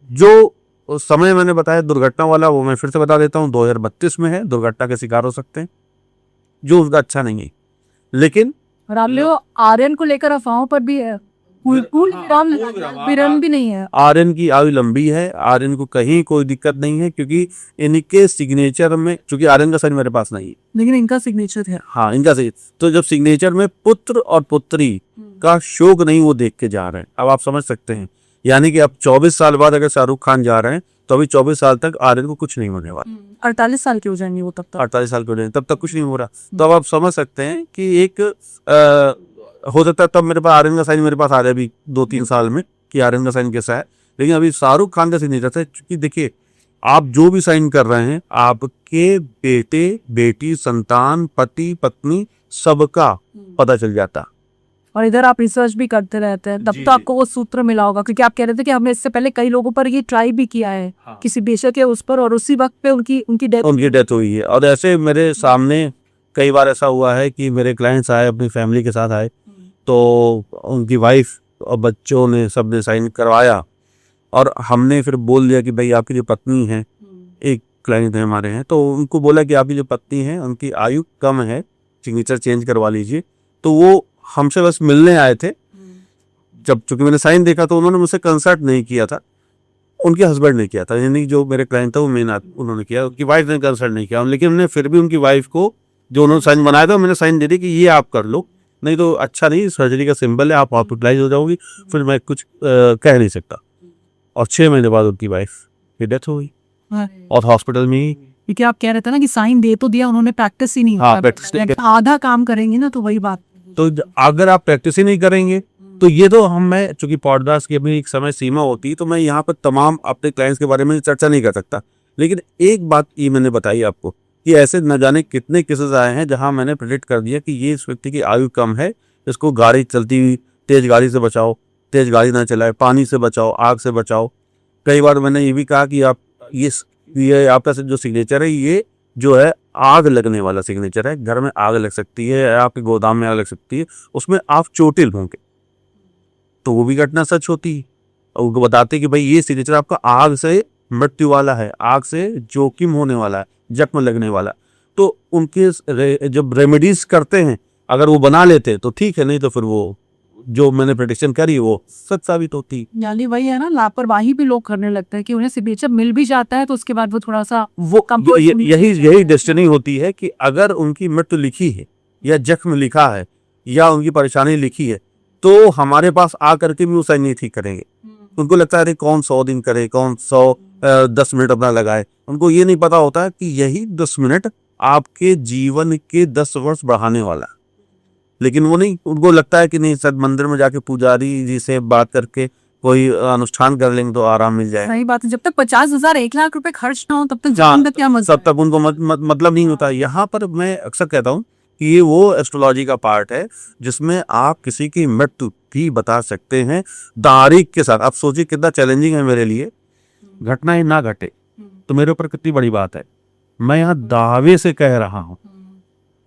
जो समय मैंने बताया दुर्घटना वाला, वो मैं फिर से बता देता हूँ, 2032 में है, दुर्घटना के शिकार हो सकते हैं, जो उसका अच्छा नहीं है। लेकिन आर्यन को लेकर अफवाहों पर भी है, विरन भी नहीं है। आर्यन की आयु लंबी है, आर्यन को कहीं कोई दिक्कत नहीं है, क्योंकि इनके सिग्नेचर में, क्योंकि आर्यन का शरीर मेरे पास नहीं है, लेकिन इनका सिग्नेचर है। हाँ, इनका सही। तो जब सिग्नेचर में पुत्र और पुत्री का शोक नहीं वो देख के जा रहे हैं, अब आप समझ सकते हैं। यानी कि अब 24 साल बाद अगर शाहरुख खान जा रहे हैं, तो अभी 24 साल तक आर्यन को कुछ नहीं होने वाला। 48 साल के हो जाएंगे वो तब तक, 48 साल के हो जाएंगे, तब तक कुछ नहीं हो रहा। तो अब आप समझ सकते हैं कि एक हो सकता है तब मेरे पास आर्यन का साइन मेरे पास आ जाए अभी 2-3 साल में कि आर्यन का साइन कैसा है, लेकिन अभी शाहरुख खान का सिग्नेचर था। क्योंकि देखिए आप जो भी साइन कर रहे हैं आपके बेटे बेटी संतान पति पत्नी सबका पता चल जाता। और इधर आप रिसर्च भी करते रहते हैं, तब जी, तो आपको वो सूत्र मिला होगा, क्योंकि आप कह रहे थे कि हमने इससे पहले कई लोगों पर ये ट्राई भी किया है, हाँ। किसी बेशक है उस पर, और उसी वक्त पे उनकी डेथ हुई है। और ऐसे मेरे सामने कई बार ऐसा हुआ है कि मेरे क्लाइंट्स आए अपनी फैमिली के साथ आए, तो उनकी वाइफ और बच्चों ने सबने साइन करवाया और हमने फिर बोल दिया कि भाई आपकी जो पत्नी है, एक क्लाइंट है हमारे हैं, तो उनको बोला कि आपकी जो पत्नी है उनकी आयु कम है, सिग्नेचर चेंज करवा लीजिए। तो वो हमसे बस मिलने आए थे। जब चूंकि मैंने साइन देखा तो उन्होंने मुझसे कंसल्ट नहीं किया था, उनके हस्बैंड ने किया था, यानी जो मेरे क्लाइंट था वो मेन उन्होंने किया, उनकी वाइफ ने कंसल्ट नहीं किया। लेकिन हमने फिर भी उनकी वाइफ को जो उन्होंने साइन बनाया था मैंने साइन दे दी कि ये आप कर लो, नहीं तो अच्छा नहीं, सर्जरी का सिंबल है, आप हॉस्पिटलाइज हो जाओगी, फिर मैं कुछ कह नहीं सकता। और 6 महीने बाद उनकी वाइफ की डेथ हो गई और हॉस्पिटल में ही। क्योंकि आप कह रहे थे ना कि साइन दे तो दिया उन्होंने, प्रैक्टिस ही नहीं हाँ, होता। practice नहीं अगर आधा काम करेंगे ना तो वही बात। तो अगर आप प्रैक्टिस ही नहीं करेंगे तो ये तो मैं चूंकि पॉडकास्ट की अपनी एक समय सीमा होती है, तो मैं यहाँ पर तमाम अपने क्लाइंट्स के बारे में चर्चा नहीं कर सकता। लेकिन एक बात ये मैंने बताई आपको कि ऐसे न जाने कितने केसेस आए हैं जहां मैंने प्रेडिक्ट कर दिया कि ये इस व्यक्ति की आयु कम है, इसको गाड़ी चलती हुई तेज गाड़ी से बचाओ, तेज गाड़ी ना चलाए, पानी से बचाओ, आग से बचाओ। कई बार मैंने ये भी कहा कि आप ये आपका जो सिग्नेचर है ये जो है आग लगने वाला सिग्नेचर है, घर में आग लग सकती है, आपके गोदाम में आग लग सकती है, उसमें आप चोटिल होंगे। तो वो भी घटना सच होती है। और उनको बताते कि भाई ये सिग्नेचर आपका आग से मृत्यु वाला है, आग से जोखिम होने वाला है, जख्म लगने वाला। तो उनके जब रेमेडीज करते हैं अगर वो बना लेते तो ठीक है, नहीं तो फिर वो जो मैंने प्रेडिक्शन करी वो सच साबित होती। यानी वही है ना, लापरवाही भी लोग करने लगते हैं कि उन्हें सिग्नेचर मिल भी जाता है तो उसके बाद वो थोड़ा सा वो यही डेस्टिनी होती है कि अगर उनकी मृत्यु लिखी है या जख्म लिखा है या उनकी परेशानी लिखी है तो हमारे पास आ करके भी वो साइन नहीं ठीक करेंगे। उनको लगता है अरे कौन 100 दिन करे, कौन 10 मिनट अपना लगाए। उनको ये नहीं पता होता है कि यही 10 मिनट आपके जीवन के 10 वर्ष बढ़ाने वाला है। लेकिन वो नहीं, उनको लगता है कि नहीं सद मंदिर में जाके पुजारी जी से बात करके कोई अनुष्ठान कर लेंगे तो आराम मिल जाए। सही बात है, जब तक 50,000 1 लाख रुपए खर्च ना हो तब तक जीवन का क्या मतलब। तब तक उनको मतलब नहीं होता। यहाँ पर मैं अक्सर कहता हूँ कि ये वो एस्ट्रोलॉजी का पार्ट है जिसमें आप किसी की मृत्यु भी बता सकते हैं तारीख के साथ। आप सोचिए कितना चैलेंजिंग है मेरे लिए, घटना ही ना घटे तो मेरे ऊपर कितनी बड़ी बात है। मैं यहाँ दावे से कह रहा हूँ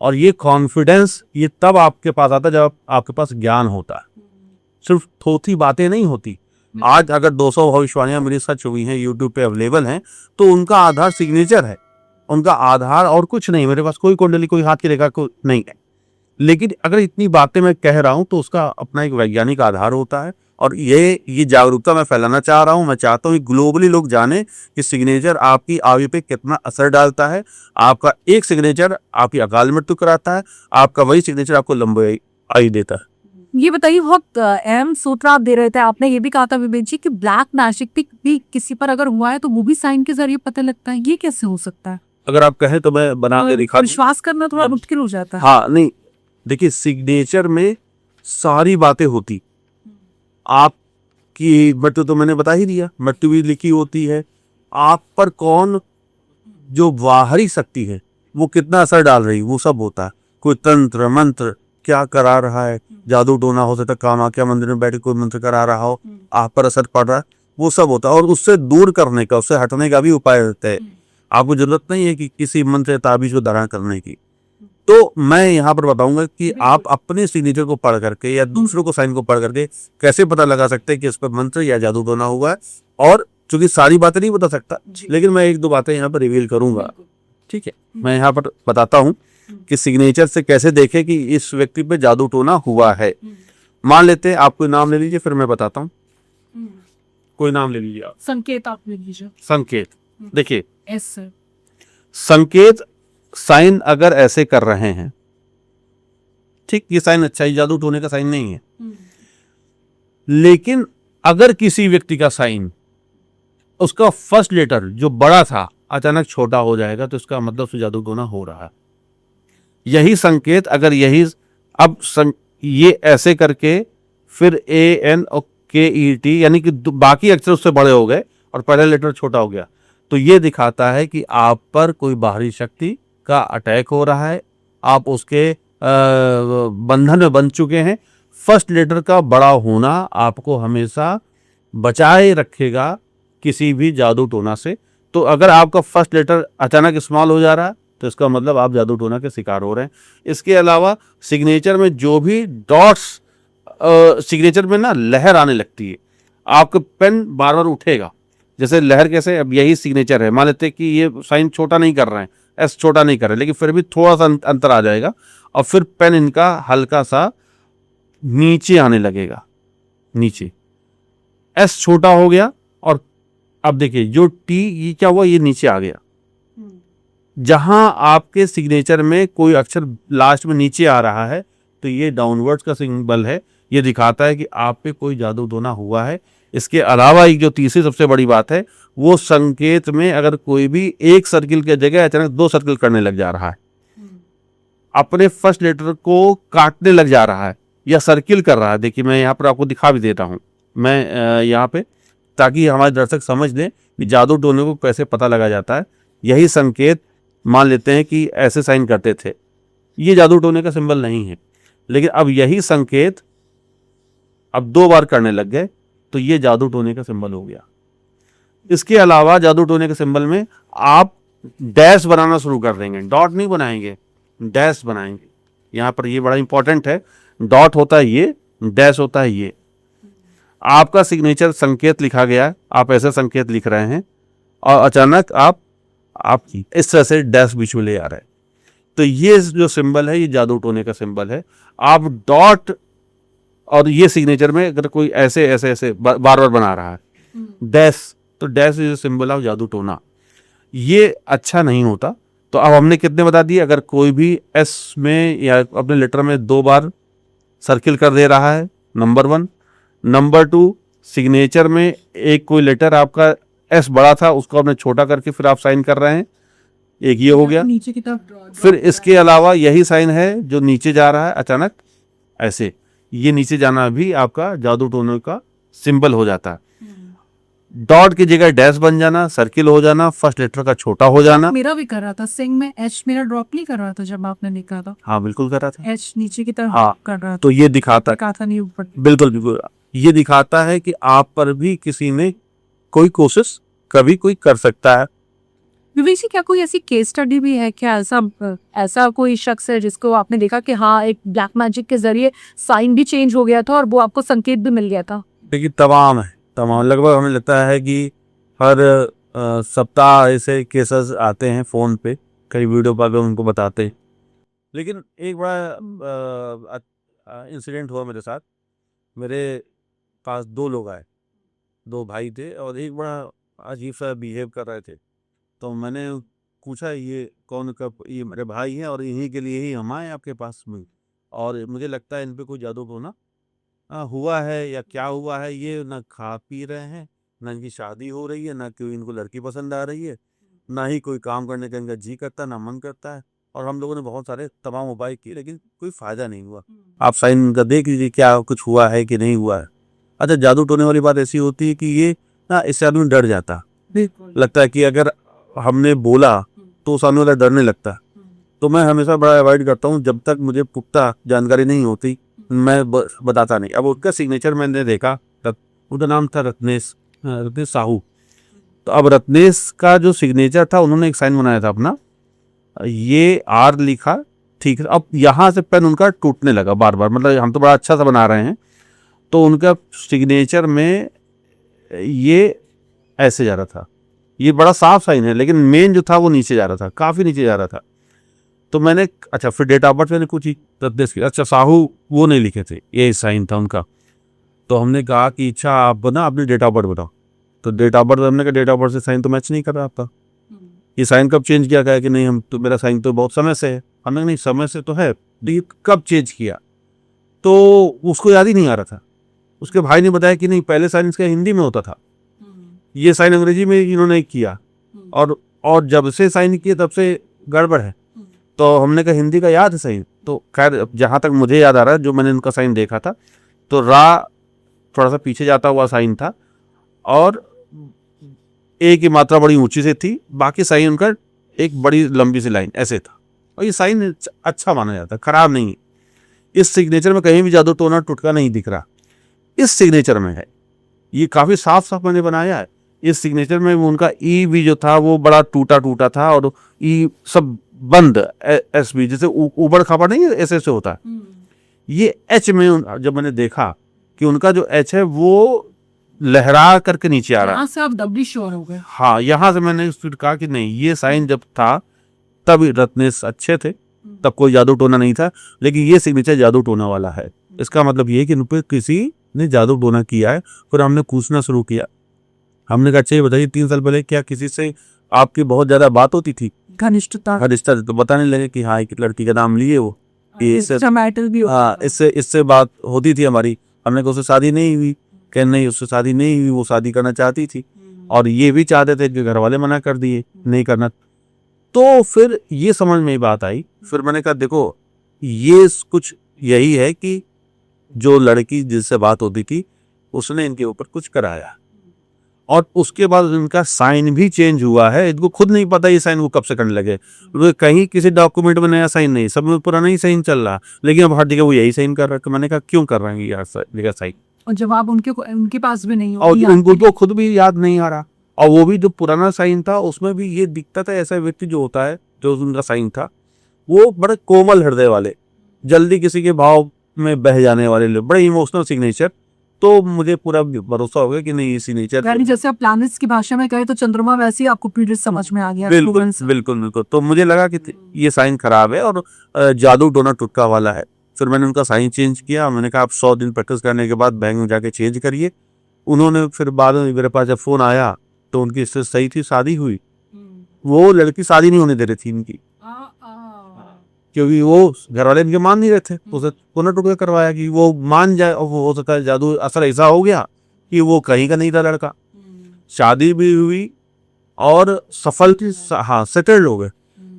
और ये कॉन्फिडेंस ये तब आपके पास आता है जब आपके पास ज्ञान होता है, सिर्फ थोथी बातें नहीं होती। आज अगर 200 भविष्यवाणियां मेरी सच हुई हैं, यूट्यूब पे अवेलेबल हैं, तो उनका आधार सिग्नेचर है, उनका आधार और कुछ नहीं। मेरे पास कोई कुंडली कोई हाथ की रेखा को नहीं है। लेकिन अगर इतनी बातें मैं कह रहा हूं तो उसका अपना एक वैज्ञानिक आधार होता है। और ये जागरूकता मैं फैलाना चाह रहा हूं। मैं चाहता हूं कि ग्लोबली लोग जाने कि सिग्नेचर आपकी आयु पे कितना असर डालता है। आपका एक सिग्नेचर आपकी अकाल मृत्यु कराता है, आपका वही सिग्नेचर आपको लंबी आयु देता है। ये बताइए, बहुत अहम सूत्र आप दे रहे थे। आपने ये भी कहा था विवेक जी कि ब्लैक मैजिक भी किसी पर अगर हुआ है तो वो भी साइन के जरिए पता लगता है। ये कैसे हो सकता है? अगर आप कहें तो मैं बना के दिखा दूं। विश्वास करना थोड़ा मुश्किल हो जाता है। हाँ नहीं, देखिए सिग्नेचर में सारी बातें होती। आपकी मृत्यु तो मैंने बता ही दिया, मृत्यु भी लिखी होती है। आप पर कौन जो बाहरी शक्ति है वो कितना असर डाल रही वो सब होता है। कोई तंत्र मंत्र क्या करा रहा है, जादू टोना हो सकता है, कामाख्या मंदिर में बैठ के कोई मंत्र करा रहा हो, आप पर असर पड़ रहा है, वो सब होता है। और उससे दूर करने का, उससे हटने का भी उपाय रहता है। आपको जरूरत नहीं है कि किसी मंत्र ताबीज को धारण करने की। तो मैं यहाँ पर बताऊंगा कि आप अपने सिग्नेचर को पढ़ करके या दूसरों को साइन को पढ़ करके कैसे पता लगा सकते हैं कि इस पर मंत्र या जादू टोना हुआ है। और चूंकि सारी बातें नहीं बता सकता, लेकिन मैं 1-2 बातें यहाँ पर रिवील करूंगा। ठीक है, मैं यहाँ पर बताता हूँ कि सिग्नेचर से कैसे देखें कि इस व्यक्ति पे जादू टोना हुआ है। मान लेते हैं, आप कोई नाम ले लीजिए, फिर मैं बताता हूँ। कोई नाम ले लीजिए आप। संकेत आप ले लीजिए। संकेत, देखिए एस सर। संकेत साइन अगर ऐसे कर रहे हैं, ठीक, ये साइन अच्छा है, जादू टोने का साइन नहीं है। लेकिन अगर किसी व्यक्ति का साइन, उसका फर्स्ट लेटर जो बड़ा था अचानक छोटा हो जाएगा तो इसका मतलब उससे जादू टोना हो रहा है। यही संकेत अगर यही अब ये ऐसे करके फिर AN और KET, यानी कि बाकी अक्षर उससे बड़े हो गए और पहला लेटर छोटा हो गया। तो ये दिखाता है कि आप पर कोई बाहरी शक्ति का अटैक हो रहा है, आप उसके बंधन में बन चुके हैं। फर्स्ट लेटर का बड़ा होना आपको हमेशा बचाए रखेगा किसी भी जादू टोना से। तो अगर आपका फर्स्ट लेटर अचानक स्मॉल हो जा रहा है तो इसका मतलब आप जादू टोना के शिकार हो रहे हैं। इसके अलावा सिग्नेचर में जो भी डॉट्स, सिग्नेचर में ना लहर आने लगती है, आपका पेन बार बार उठेगा। जैसे लहर कैसे, अब यही सिग्नेचर है, मान लेते हैं कि ये साइन छोटा नहीं कर रहे हैं, एस छोटा नहीं कर रहे, लेकिन फिर भी थोड़ा सा अंतर आ जाएगा और फिर पेन इनका हल्का सा नीचे आने लगेगा, नीचे एस छोटा हो गया और अब देखिए जो टी, ये क्या हुआ, ये नीचे आ गया। जहां आपके सिग्नेचर में कोई अक्षर लास्ट में नीचे आ रहा है तो ये डाउनवर्ड्स का सिंबल है, ये दिखाता है कि आप पे कोई जादू टोना हुआ है। इसके अलावा एक जो तीसरी सबसे बड़ी बात है, वो संकेत में अगर कोई भी एक सर्किल के जगह अचानक 2 सर्किल करने लग जा रहा है, अपने फर्स्ट लेटर को काटने लग जा रहा है या सर्किल कर रहा है। देखिए मैं यहाँ पर आपको दिखा भी देता हूँ, मैं यहाँ पे, ताकि हमारे दर्शक समझ लें कि जादू टोने को कैसे पता लगा जाता है। यही संकेत मान लेते हैं कि ऐसे साइन करते थे, ये जादू टोने का सिंबल नहीं है, लेकिन अब यही संकेत अब 2 बार करने लग गए तो ये जादू टोने का सिंबल हो गया। इसके अलावा जादू टोने के सिंबल में आप डैश बनाना शुरू कर देंगे, डॉट नहीं बनाएंगे, डैश बनाएंगे। यहाँ पर ये बड़ा इंपॉर्टेंट है, डॉट होता है ये, डैश होता है ये। आपका सिग्नेचर संकेत लिखा गया, आप ऐसे संकेत लिख रहे हैं और अचानक आप इस तरह से डैश बीच में ले आ रहे हैं, तो ये जो सिंबल है ये जादू टोने का सिंबल है। आप डॉट और ये सिग्नेचर में अगर कोई ऐसे ऐसे ऐसे बार बार बना रहा है डैश, तो डैश इज सिंबल ऑफ जादू टोना, ये अच्छा नहीं होता। तो अब हमने कितने बता दिए, अगर कोई भी एस में या अपने लेटर में 2 बार सर्किल कर दे रहा है, नंबर 1। नंबर 2, सिग्नेचर में एक कोई लेटर आपका एस बड़ा था उसको आपने छोटा करके फिर आप साइन कर रहे हैं, एक ये हो गया। नीचे की तरफ फिर इसके अलावा यही साइन है जो नीचे जा रहा है अचानक ऐसे, ये नीचे जाना भी आपका जादू टोने का सिंबल हो जाता है। डॉट की जगह डैश बन जाना, सर्किल हो जाना, फर्स्ट लेटर का छोटा हो जाना। मेरा भी कर रहा था, सिंग में एच मेरा ड्रॉप नहीं कर रहा था जब आपने लिखा था। हाँ बिल्कुल कर रहा था, एच नीचे की तरफ हाँ कर रहा था, तो ये दिखाता कहा था नहीं ऊपर। बिल्कुल बिल्कुल, ये दिखाता है कि आप पर भी किसी ने कोई कोशिश कभी कोई कर सकता है। विवेक जी, क्या कोई ऐसी केस स्टडी भी है क्या, ऐसा कोई शख्स है जिसको आपने देखा कि हाँ एक ब्लैक मैजिक के जरिए साइन भी चेंज हो गया था और वो आपको संकेत भी मिल गया था? देखिए तमाम लगभग हमें लगता है कि हर सप्ताह ऐसे केसेस आते हैं फ़ोन पे, कई वीडियो पर उनको बताते हैं। लेकिन एक बड़ा इंसिडेंट हुआ मेरे साथ। मेरे पास 2 लोग आए, 2 भाई थे और एक बड़ा अजीब सा बिहेव कर रहे थे। तो मैंने पूछा ये कौन, कब, ये मेरे भाई हैं और इन्हीं के लिए ही हम आए आपके पास में, और मुझे लगता है इन पे कोई जादू टोना हुआ है या क्या हुआ है। ये ना खा पी रहे हैं, ना इनकी शादी हो रही है, ना कोई इनको लड़की पसंद आ रही है, ना ही कोई काम करने का इनका जी करता, ना मन करता है। और हम लोगों ने बहुत सारे तमाम उपाय किए लेकिन कोई फ़ायदा नहीं हुआ। आप साइन का देख लीजिए क्या कुछ हुआ है कि नहीं हुआ है। अच्छा, जादू टोने वाली बात ऐसी होती है कि ये ना, इससे आदमी डर जाता, लगता है कि अगर हमने बोला तो सामने वाला डरने लगता है। तो मैं हमेशा बड़ा अवॉइड करता हूँ, जब तक मुझे पुख्ता जानकारी नहीं होती मैं बताता नहीं। अब उसका सिग्नेचर मैंने देखा, उसका नाम था रत्नेश साहू। तो अब रत्नेश का जो सिग्नेचर था, उन्होंने एक साइन बनाया था अपना, ये आर लिखा, ठीक है। अब यहाँ से पेन उनका टूटने लगा बार बार, मतलब हम तो बड़ा अच्छा सा बना रहे हैं, तो उनका सिग्नेचर में ये ऐसे जा रहा था। ये बड़ा साफ साइन है लेकिन मेन जो था वो नीचे जा रहा था, काफ़ी नीचे जा रहा था। तो मैंने अच्छा, फिर डेट ऑफ बर्थ मैंने पूछी रत्नेश की, अच्छा साहू वो नहीं लिखे थे, ये साइन था उनका। तो हमने कहा कि अच्छा आप ना अपनी डेट ऑफ बर्थ बताओ। तो डेट ऑफ बर्थ, हमने कहा डेट ऑफ बर्थ से साइन तो मैच नहीं कर रहा आपका, ये साइन कब चेंज किया? कहा कि नहीं हम तो, मेरा साइन तो बहुत समय से है। हमने नहीं, समय से तो है, लेकिन कब चेंज किया? तो उसको याद ही नहीं आ रहा था। उसके भाई ने बताया कि नहीं, पहले साइन इसका हिंदी में होता था, ये साइन अंग्रेजी में इन्होंने किया, और जब से साइन किए तब से गड़बड़ है। तो तो हमने कहा हिंदी का याद है साइन? तो खैर जहाँ तक मुझे याद आ रहा है, जो मैंने उनका साइन देखा था, तो रा थोड़ा सा पीछे जाता हुआ साइन था और ए की मात्रा बड़ी ऊंची से थी, बाकी साइन उनका एक बड़ी लंबी सी लाइन ऐसे था। और ये साइन अच्छा माना जाता है, खराब नहीं है। इस सिग्नेचर में कहीं भी जादू टोना टुटका नहीं दिख रहा, इस सिग्नेचर में है। ये काफी साफ साफ मैंने बनाया है। इस सिग्नेचर में उनका ई भी जो था वो बड़ा टूटा टूटा था और ई सब बंद, एस भी जैसे ऊबड़ खाबड़ नहीं ऐसे ऐसे होता है। ये एच में जब मैंने देखा कि उनका जो एच है वो लहरा करके नीचे आ रहा है। यहाँ से आप डबली श्योर हो गए? हाँ, यहाँ से मैंने फिर कहा कि नहीं, ये साइन जब था तब रत्नेश अच्छे थे, तब कोई जादू टोना नहीं था, लेकिन ये सिग्नेचर जादू टोना वाला है। इसका मतलब ये कि इन पे किसी ने जादू टोना किया है। फिर हमने पूछना शुरू किया, हमने कहा अच्छा ये बताइए 3 साल पहले क्या किसी से आपकी बहुत ज्यादा बात होती थी, घनिष्ठता? तो बताने लगे कि हाँ एक लड़की का नाम लिए वो, मैटर भी हाँ इससे बात होती थी हमारी। हमने कहा उससे शादी नहीं हुई? कह नहीं उससे शादी नहीं हुई, वो शादी करना चाहती थी और ये भी चाहते थे कि घर वाले मना कर दिए नहीं करना। तो फिर ये समझ में बात आई। फिर मैंने कहा देखो ये कुछ यही है कि जो लड़की जिससे बात होती थी उसने इनके ऊपर कुछ कराया और उसके बाद इनका साइन भी चेंज हुआ है। इनको खुद नहीं पता ये साइन वो कब से करने लगे। कहीं किसी डॉक्यूमेंट में नया साइन नहीं, सब में पुराना ही साइन चल रहा, लेकिन अब हर जगह वो यही साइन कर रहा है। तो मैंने कहा क्यों कर रहे हैं यार साइन? और जवाब उनके पास भी नहीं और उनको खुद भी याद नहीं आ रहा। और वो भी जो पुराना साइन था उसमें भी ये दिखता था, ऐसा व्यक्ति जो होता है जो उनका साइन था वो बड़े कोमल हृदय वाले, जल्दी किसी के भाव में बह जाने वाले लोग, बड़े इमोशनल सिग्नेचर। तो मुझे पूरा भरोसा हो गया कि नहीं ये सिग्नेचर, यानी जैसे आप प्लैनेट्स की भाषा में कहे तो चंद्रमा, वैसे ही आपको पीरियड समझ में आ गया। बिल्कुल बिल्कुल बिल्कुल। तो मुझे लगा कि ये साइन खराब है और जादू टोना टुटका वाला है। फिर मैंने उनका साइन चेंज किया। मैंने कहा आप 100 दिन प्रैक्टिस करने के बाद बैंक में जाके चेंज करिए। उन्होंने फिर बाद में मेरे पास जब फोन आया तो उनकी स्थिति सही थी, शादी हुई। वो लड़की शादी नहीं होने दे रही थी इनकी, क्योंकि वो घर वाले इनके मान नहीं रहे थे। उसे टोना टुटका करवाया कि वो मान जाए और वो हो सकता है जादू असर ऐसा हो गया कि वो कहीं का नहीं था लड़का। शादी भी हुई और सफल थी, हाँ सेटल्ड हो गए।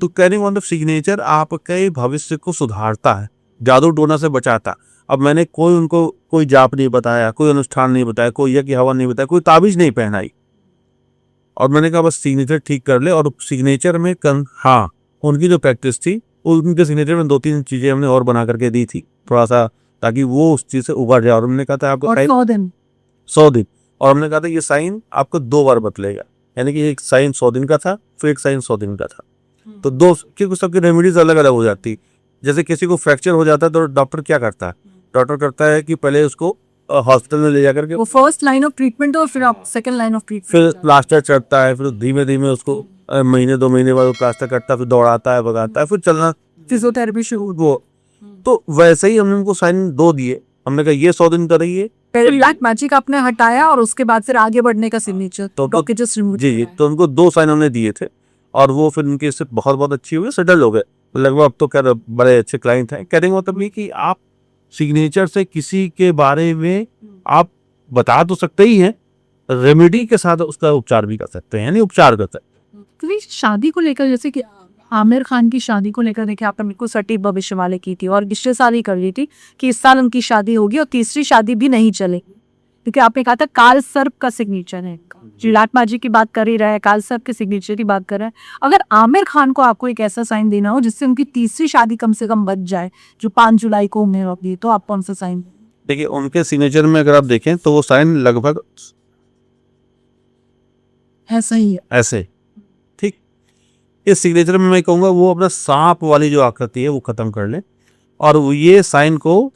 तो कहने मतलब सिग्नेचर आपके भविष्य को सुधारता है, जादू टोना से बचाता। अब मैंने उनको कोई जाप नहीं बताया, कोई अनुष्ठान नहीं बताया, कोई यज्ञ हवन नहीं बताया, कोई ताबीज नहीं पहनाई। और मैंने कहा बस सिग्नेचर ठीक कर ले। और सिग्नेचर में हाँ उनकी जो प्रैक्टिस थी उनके सिग्नेचर में 2-3 चीजें हमने और बना करके दी थी थोड़ा सा, ताकि वो उस चीज से उभर जाए। और हमने कहा था आपको 100 दिन, और हमने कहा था ये साइन आपको 2 बार बदलेगा, यानी कि एक साइन 100 दिन का था, फिर एक साइन 100 दिन का था। तो 2, क्योंकि सबकी रेमेडीज अलग अलग हो जाती। जैसे किसी को फ्रैक्चर हो जाता है तो डॉक्टर क्या करता है? डॉक्टर करता है कि पहले उसको हॉस्पिटल में ले जाकर के वो फर्स्ट लाइन ऑफ ट्रीटमेंट और फिर आप सेकंड लाइन ऑफ ट्रीटमेंट, फिर प्लास्टर चढ़ता है, फिर धीमे धीमे उसको महीने 2 महीने बाद प्लास्टर करता है, फिर दौड़ाता है, भगाता है, फिर चलना, फिजियोथेरेपी शुरू। वो तो वैसे ही हमने उनको साइन 2 दिए। हमने कहा ये 100 दिन का रहिए। ब्लैक मैजिक आपने हटाया और उसके बाद फिर आगे बढ़ने का सिग्नेचर जी। तो उनको 2 साइन हमने दिए थे और वो फिर उनकी स्थिति बहुत बहुत अच्छी हुई, सेटल हो गए लगभग। अब तो खैर बड़े अच्छे क्लाइंट हैं। कहने का मतलब ये कि आप सिग्नेचर से किसी के बारे में आप बता तो सकते ही हैं, रेमेडी के साथ उसका उपचार भी कर सकते हैं, यानी उपचार कर सकते हैं। क्योंकि शादी को लेकर, जैसे कि आमिर खान की शादी को लेकर देखिए आपने बिल्कुल सटीक भविष्यवाणी की थी और पिछले साल ही कर ली थी कि इस साल उनकी शादी होगी और तीसरी शादी भी नहीं चलेगी, क्योंकि आपने कहा था काल सर्प का सिग्नेचर है। ब्लैक मैजिक की बात कर ही रहा है, काल सर्प के सिग्नेचर की बात कर रहा है। अगर आमिर खान को आपको एक ऐसा साइन देना हो जिससे उनकी तीसरी शादी कम से कम बच जाए, जो 5 जुलाई को उन्हें होगी, तो आप कौन सा साइन? देखिए उनके सिग्नेचर में अगर आप देखें तो वो साइन लगभग ऐसा ही है, ऐसे। ठीक, इस सिग्नेचर में मैं कहूँगा वो अपना सांप वाली जो आकृति है वो खत्म कर ले और वो ये साइन को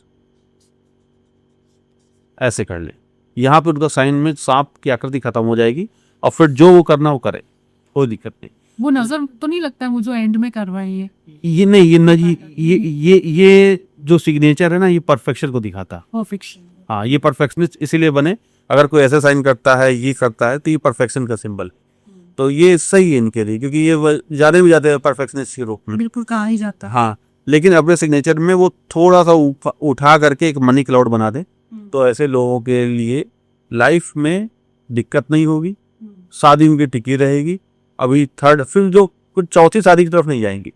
ऐसे कर ले। यहाँ पे उनका साइन में सांप की आकृति खत्म हो जाएगी और फिर जो वो करना वो करे, कोई दिक्कत नहीं। वो नजर तो नहीं लगता है वो जो एंड में कर रहा है ये नहीं, ये नहीं, ये जो सिग्नेचर है ना ये परफेक्शन को दिखाता है। परफेक्शन, हाँ ये परफेक्शनिस्ट इसीलिए बने। अगर कोई ऐसा साइन करता है, ये करता है, तो ये परफेक्शन का सिंबल, तो ये सही है इनके लिए, क्योंकि ये जाने भी जाते हैं परफेक्शनिस्ट के रूप में, बिल्कुल कहा ही जाता है। हाँ, लेकिन अपने सिग्नेचर में वो थोड़ा सा उठा करके एक मनी क्लाउड बना दे, तो ऐसे लोगों के लिए लाइफ में दिक्कत नहीं होगी, शादी उनकी टिकी रहेगी। अभी 3rd, फिर जो कुछ 4थी शादी की तरफ नहीं जाएंगी,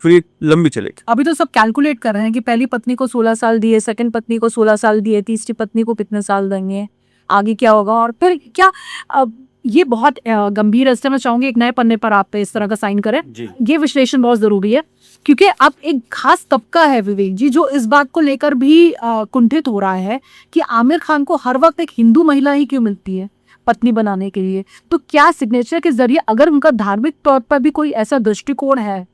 फिर ये लंबी चलेगी। अभी तो सब कैलकुलेट कर रहे हैं कि पहली पत्नी को 16 साल दिए, सेकंड पत्नी को 16 साल दिए, तीसरी पत्नी को कितने साल देंगे, आगे क्या होगा और फिर क्या। अब ये बहुत गंभीर है, इसलिए मैं चाहूंगी एक नए पन्ने पर आप इस तरह का साइन करें। जी। ये विश्लेषण बहुत जरूरी है, क्योंकि अब एक खास तबका है विवेक जी जो इस बात को लेकर भी कुंठित हो रहा है कि आमिर खान को हर वक्त एक हिंदू महिला ही क्यों मिलती है पत्नी बनाने के लिए। तो क्या सिग्नेचर के जरिए अगर उनका धार्मिक तौर पर भी कोई ऐसा दृष्टिकोण है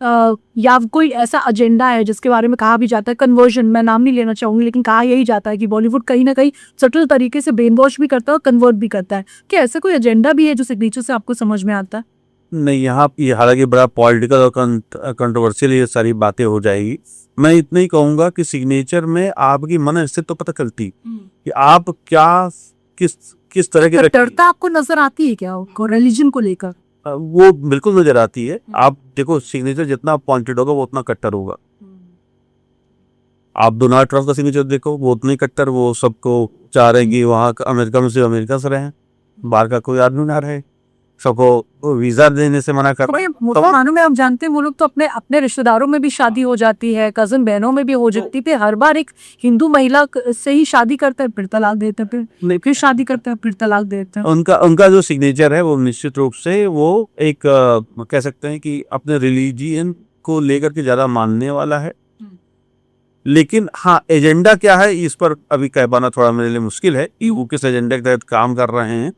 या कोई ऐसा एजेंडा है जिसके बारे में कहा भी जाता है कन्वर्जन, मैं नाम नहीं लेना चाहूंगी लेकिन कहा यही जाता है कि बॉलीवुड कहीं ना कहीं सटल तरीके से ब्रेन वॉश भी करता है और कन्वर्ट भी करता है, क्या ऐसा कोई एजेंडा भी है जो सिग्नेचर से आपको समझ में आता है? नहीं, यहाँ ये हालांकि बड़ा पॉलिटिकल और कंट्रोवर्शियल ये सारी बातें हो जाएगी। मैं इतना ही कहूंगा कि सिग्नेचर में आपकी मन स्थिति तो पता चलती कि आप क्या किस तरह की कट्टरता आपको नजर आती है क्या रिलीजन को लेकर? वो बिल्कुल नजर आती है। आप देखो सिग्नेचर जितना पॉइंटेड होगा वो उतना कट्टर होगा। आप डोनाल्ड ट्रम्प का सिग्नेचर देखो, वो उतने कट्टर, वो सबको चाह रहे हैं कि वहाँ अमेरिका में से अमेरिका से रहें, बाहर का कोई आदमी ना रहे, सबको वीजा देने से मना कर रहे हैं। मुसलमानों में आप जानते हैं वो लोग तो अपने अपने रिश्तेदारों में भी शादी हो जाती है, कजन बहनों में भी हो जाती है, हर बार एक हिंदू महिला से ही शादी करते हैं फिर तलाक देते हैं, फिर शादी करते हैं फिर तलाक देते हैं। उनका जो सिग्नेचर है वो निश्चित रूप से वो एक कह सकते हैं कि अपने रिलीजियन को लेकर के ज्यादा मानने वाला है। लेकिन हाँ, एजेंडा क्या है इस पर अभी कह पाना थोड़ा मेरे लिए मुश्किल है कि वो किस एजेंडे के तहत काम कर रहे हैं।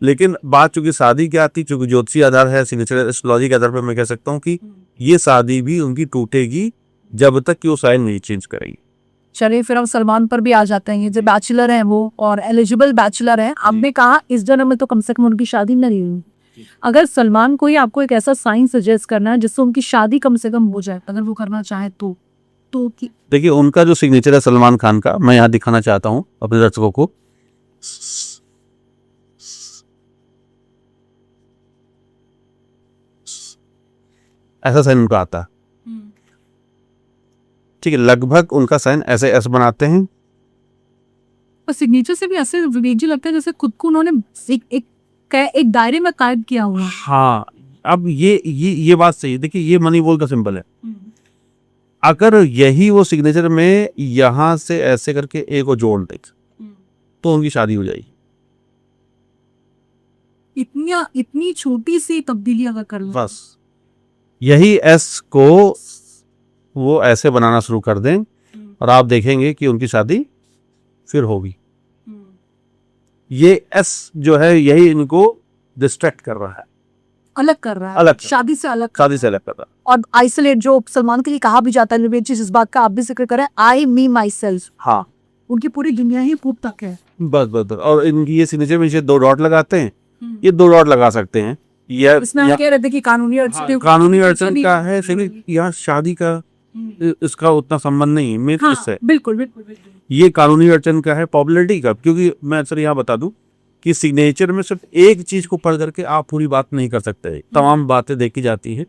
लेकिन बात चूंकि शादी की आती, चूंकि ज्योतिषी आधार है, सिग्नेचर एस्ट्रोलॉजी के आधार पर मैं कह सकता हूँ कि ये शादी भी उनकी टूटेगी जब तक कि वो साइन नहीं चेंज करेगी। चलिए फिर हम सलमान पर भी आ जाते हैं। ये जो बैचलर हैं वो और एलिजिबल बैचलर हैं, आपने कहा इस जन्म में तो कम से कम उनकी शादी नहीं हुई। अगर सलमान को ही आपको एक ऐसा साइन सजेस्ट करना है जिससे उनकी शादी कम से कम हो जाए, अगर वो करना चाहे तो देखिए उनका जो सिग्नेचर है सलमान खान का, मैं यहाँ दिखाना चाहता हूँ अपने दर्शकों को। ऐसा साइन उनका आता है, ठीक है, लगभग उनका साइन ऐसे ऐसे बनाते हैं। और सिग्नेचर से भी ऐसे विवेक जी लगता है जैसे खुद को उन्होंने एक दायरे में कैद किया हुआ है। हाँ, अब ये बात सही है। देखिए ये मनी बॉल का सिंबल है। अगर यही वो सिग्नेचर में यहां से ऐसे करके ए को जोड़ दे तो उनकी शादी हो जाएगी। इतनी छोटी सी तब्दीली अगर कर लो, बस यही एस को वो ऐसे बनाना शुरू कर दें और आप देखेंगे कि उनकी शादी फिर होगी। ये एस जो है यही इनको डिस्ट्रैक्ट कर रहा है, अलग कर रहा है, अलग शादी से अलग कर रहा है। और आइसोलेट जो सलमान के लिए कहा भी जाता है, विवेक जी इस बात का आप भी जिक्र करें, आई मी माई सेल्फ। हाँ, उनकी पूरी दुनिया ही खूब तक है। बस और इनकी ये सिग्नेचर में दो डॉट लगाते हैं, ये दो डॉट लगा सकते हैं। इसमें हम कह रहे थे कि कानूनी अड़चन, कानूनी अड़चन का है, यहाँ शादी का इसका उतना संबंध नहीं है मेरे से। बिल्कुल ये कानूनी अड़चन का है, पॉपुलैरिटी का। क्योंकि मैं अक्सर यहाँ बता दूं कि सिग्नेचर में सिर्फ एक चीज को पढ़ करके आप पूरी बात नहीं कर सकते, तमाम बातें देखी जाती हैं,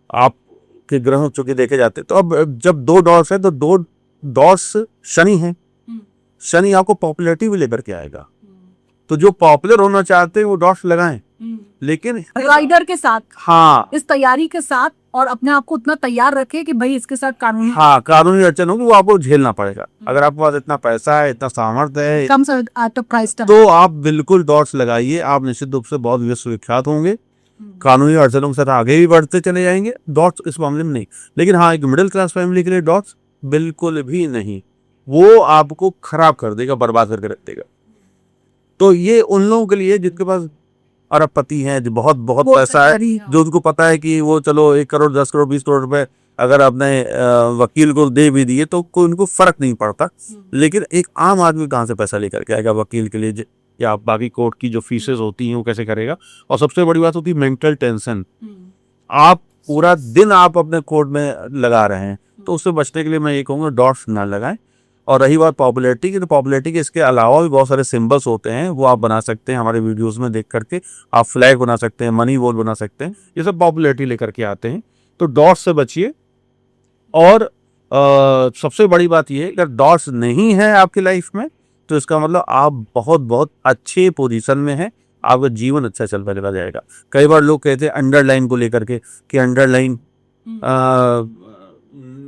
आपके ग्रह चुके देखे जाते। तो अब जब दो डॉट्स है तो दो डॉट्स शनि है, शनि आपको पॉपुलैरिटी भी लेकर के आएगा। तो जो पॉपुलर होना चाहते हैं वो डॉट्स लगाएं, लेकिन राइडर के साथ, हाँ, इस तैयारी के साथ, और अपने आप को उतना तैयार रखे कि भाई इसके साथ कानूनी अड़चन होगी, वो आपको झेलना पड़ेगा। अगर आपके पास इतना पैसा है, इतना सामर्थ्य है, कम से प्राइस तो आप बिल्कुल डॉट्स लगाइए, आप निश्चित रूप से बहुत विश्वविख्यात होंगे। कानूनी अड़चनों के साथ आगे भी बढ़ते चले जाएंगे। डॉट्स इस मामले में नहीं, लेकिन हाँ, एक मिडिल क्लास फैमिली के लिए डॉट्स बिल्कुल भी नहीं, वो आपको खराब कर देगा, बर्बाद करके रख देगा। तो ये उन लोगों के लिए जिनके पास अरबपति हैं, जो बहुत पैसा है, जो उनको पता है कि वो चलो 1 करोड़ 10 करोड़ 20 करोड़ रुपए अगर अपने वकील को दे भी दिए तो कोई उनको फर्क नहीं पड़ता। लेकिन एक आम आदमी कहाँ से पैसा लेकर के आएगा वकील के लिए, या बाकी कोर्ट की जो फीसेस होती हैं वो कैसे करेगा। और सबसे बड़ी बात होती है मेंटल टेंशन। आप पूरा दिन आप अपने कोर्ट में लगा रहे हैं, तो उससे बचने के लिए मैं ये कहूँगा डॉट्स ना लगाएं। और रही बात पॉपुलैरिटी की, तो पॉपुलैरिटी के इसके अलावा भी बहुत सारे सिंबल्स होते हैं, वो आप बना सकते हैं हमारे वीडियोस में देख करके। आप फ्लैग बना सकते हैं, मनी बॉल बना सकते हैं, ये सब पॉपुलैरिटी लेकर के आते हैं। तो डॉट्स से बचिए। और सबसे बड़ी बात ये है, अगर डॉट्स नहीं है आपकी लाइफ में तो इसका मतलब आप बहुत अच्छे पोजीशन में हैं, आपका जीवन अच्छा चलता चला जाएगा। कई बार लोग कहते हैं अंडरलाइन को लेकर के कि अंडरलाइन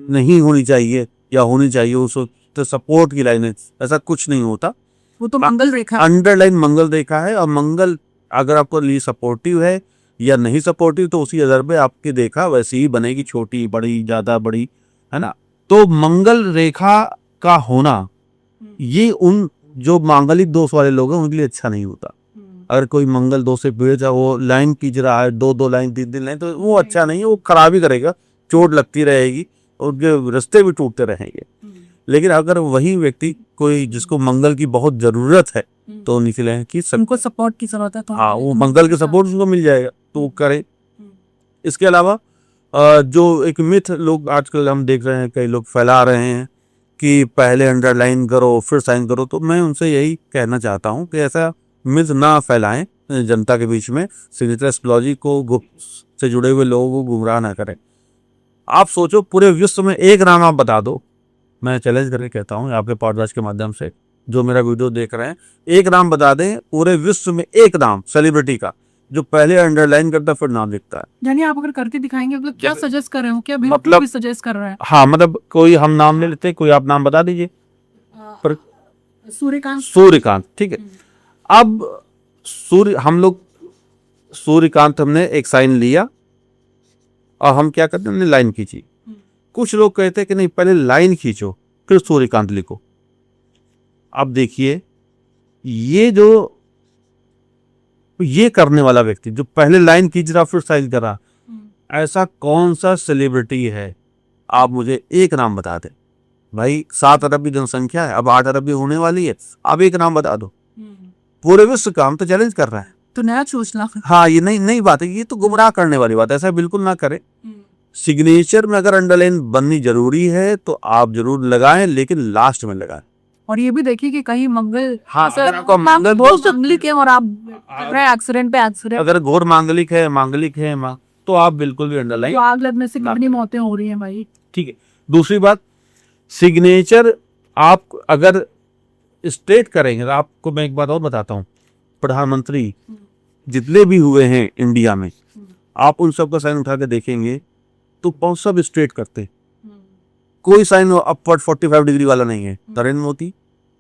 नहीं होनी चाहिए या होनी चाहिए, उस तो सपोर्ट की लाइन है, ऐसा कुछ नहीं होता। वो तो मंगल रेखा है। अंडरलाइन मंगल रेखा है, और मंगल अगर आपको लिए सपोर्टिव है या नहीं सपोर्टिव, तो उसी आधार पे आपकी रेखा वैसी ही बनेगी, छोटी बड़ी ज्यादा बड़ी, है ना। तो मंगल रेखा का होना ये उन जो मांगलिक दोष वाले लोग हैं उनके लिए अच्छा नहीं होता। अगर कोई मंगल दोष से पीड़ित है, वो लाइन खींच रहा है, 2-2 लाइन 3-3 लाइन, तो वो अच्छा नहीं है, वो खराब ही करेगा, चोट लगती रहेगी, उनके रास्ते भी टूटते रहेंगे। लेकिन अगर वही व्यक्ति कोई जिसको मंगल की बहुत जरूरत है, तो नीचे लाइन खींच सकता उनको सपोर्ट की जरूरत है तो हाँ, वो मंगल के सपोर्ट उसको मिल जाएगा, तो वो करे। इसके अलावा जो एक मिथ लोग आजकल हम देख रहे हैं, कई लोग फैला रहे हैं कि पहले अंडरलाइन करो फिर साइन करो, तो मैं उनसे यही कहना चाहता हूं कि ऐसा मिथ ना फैलाएं जनता के बीच में, सिग्नेचर एस्ट्रोलॉजी को से जुड़े हुए लोगों को गुमराह ना करें। आप सोचो, पूरे विश्व में एक नाम आप बता दो, मैं चैलेंज करके कहता हूँ आपके पॉडकास्ट के माध्यम से, जो मेरा वीडियो देख रहे हैं, एक नाम बता दें पूरे विश्व में, एक नाम सेलिब्रिटी का जो पहले अंडरलाइन करता फिर नाम लिखता है। यानी आप अगर करके दिखाएंगे, मतलब क्या सजेस्ट कर रहे हो, क्या मतलब सजेस्ट कर रहे हैं? हाँ, मतलब कोई हम नाम ले लेते हैं, कोई आप नाम बता दीजिए। पर सूर्यकांत, ठीक है। अब हम लोग सूर्यकांत, हमने एक साइन लिया और हम क्या करते हैं, हमने लाइन खींची। कुछ लोग कहते हैं कि नहीं, पहले लाइन खींचो फिर सूर्यकांत लिखो। अब देखिए, ये करने वाला व्यक्ति जो पहले लाइन खींच रहा फिर साइन करा, ऐसा कौन सा सेलिब्रिटी है? आप मुझे एक नाम बता दें भाई। 7 अरब की जनसंख्या है, अब 8 अरब की होने वाली है, आप एक नाम बता दो। पूरे विश्व का हम तो चैलेंज कर रहे हैं, तो नया सोचना। हाँ, ये नई बात है, ये तो गुमराह करने वाली बात है, ऐसा बिल्कुल ना करें। सिग्नेचर में अगर अंडरलाइन बननी जरूरी है तो आप जरूर लगाएं, लेकिन लास्ट में लगाएं। और ये भी देखिए कि कहीं मंगल, हाँ, अगर आपका मंगल बहुत संगलिक है और आप एक्सीडेंट पे एक्सीडेंट, अगर घोर मांगलिक है तो आप बिल्कुल भी अंडरलाइन, आग लगने से कितनी मौतें हो रही हैं भाई। ठीक है। दूसरी बात, सिग्नेचर आप अगर स्ट्रेट करेंगे, तो आपको मैं एक बात और बताता हूँ, प्रधानमंत्री जितने भी हुए हैं इंडिया में, आप उन सब का साइन उठा के देखेंगे तो बहुत सब स्ट्रेट करते, कोई साइन अपवर्ड 45 डिग्री वाला नहीं है। नरेंद्र मोदी,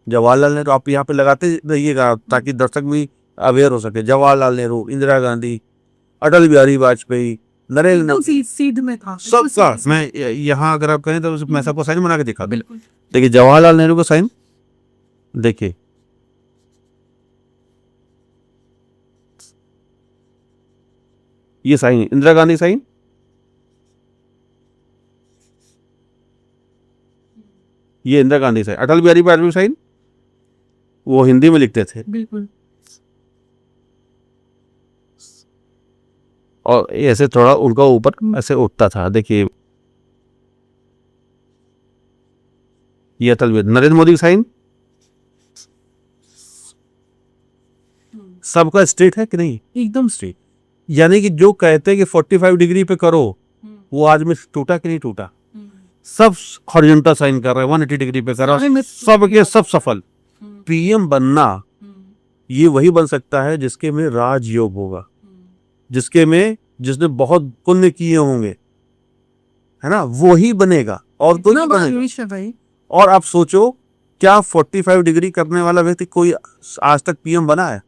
जवाहरलाल नेहरू, आप यहाँ पे लगाते रहिएगा ताकि दर्शक भी अवेयर हो सके। जवाहरलाल नेहरू, इंदिरा गांधी, अटल बिहारी वाजपेयी, नरेंद्र मोदी, सीध में था सबका। मैं यहाँ अगर आप कहें तो मैं सबको साइन बना के दिखा दूं। देखिए, जवाहरलाल नेहरू का साइन देखिए, ये साइन, इंदिरा गांधी साइन, ये इंदिरा गांधी साइन, अटल बिहारी वाजपेयी साइन, वो हिंदी में लिखते थे, बिल्कुल। और ऐसे थोड़ा उनका ऊपर ऐसे उठता था। देखिए, ये अटल बिहारी, नरेंद्र मोदी साइन, सबका स्ट्रेट है कि नहीं? एकदम स्ट्रेट। यानी कि जो कहते हैं कि 45 डिग्री पे करो, वो आज में टूटा कि नहीं टूटा? सब हॉरिजॉन्टल साइन कर रहे हैं, 180 डिग्री पे कर रहा है, सबके सब सफल। पीएम बनना ये वही बन सकता है जिसके में राजयोग होगा, जिसने बहुत पुण्य किए होंगे, है ना, वो ही बनेगा, और कोई नहीं बनेगा। और आप सोचो, क्या 45 डिग्री करने वाला व्यक्ति कोई आज तक पीएम बना है?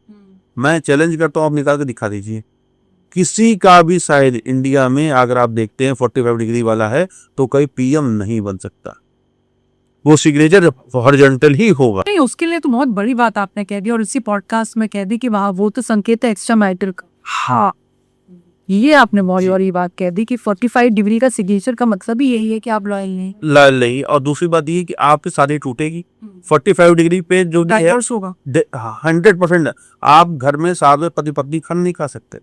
मैं चैलेंज करता हूँ, आप निकाल के दिखा दीजिए। किसी का भी शायद इंडिया में अगर आप देखते हैं 45 डिग्री वाला है तो कोई पीएम नहीं बन सकता, वो सिग्नेचर हॉरिजॉन्टल ही होगा। नहीं, उसके लिए तो बहुत बड़ी बात आपने कह दी, और इसी पॉडकास्ट में कह दी कि वहाँ वो तो संकेत है एक्स्ट्रा मैरिटल का। हाँ, ये आपने बहुत बड़ी बात कह दी कि 45 डिग्री का सिग्नेचर का मतलब ही यही है कि आप लॉयल नहीं। और दूसरी बात ये कि आपकी शादी टूटेगी 45 डिग्री पे, जो होगा 100%। आप घर में साथ में पति पत्नी खाना नहीं खा सकते।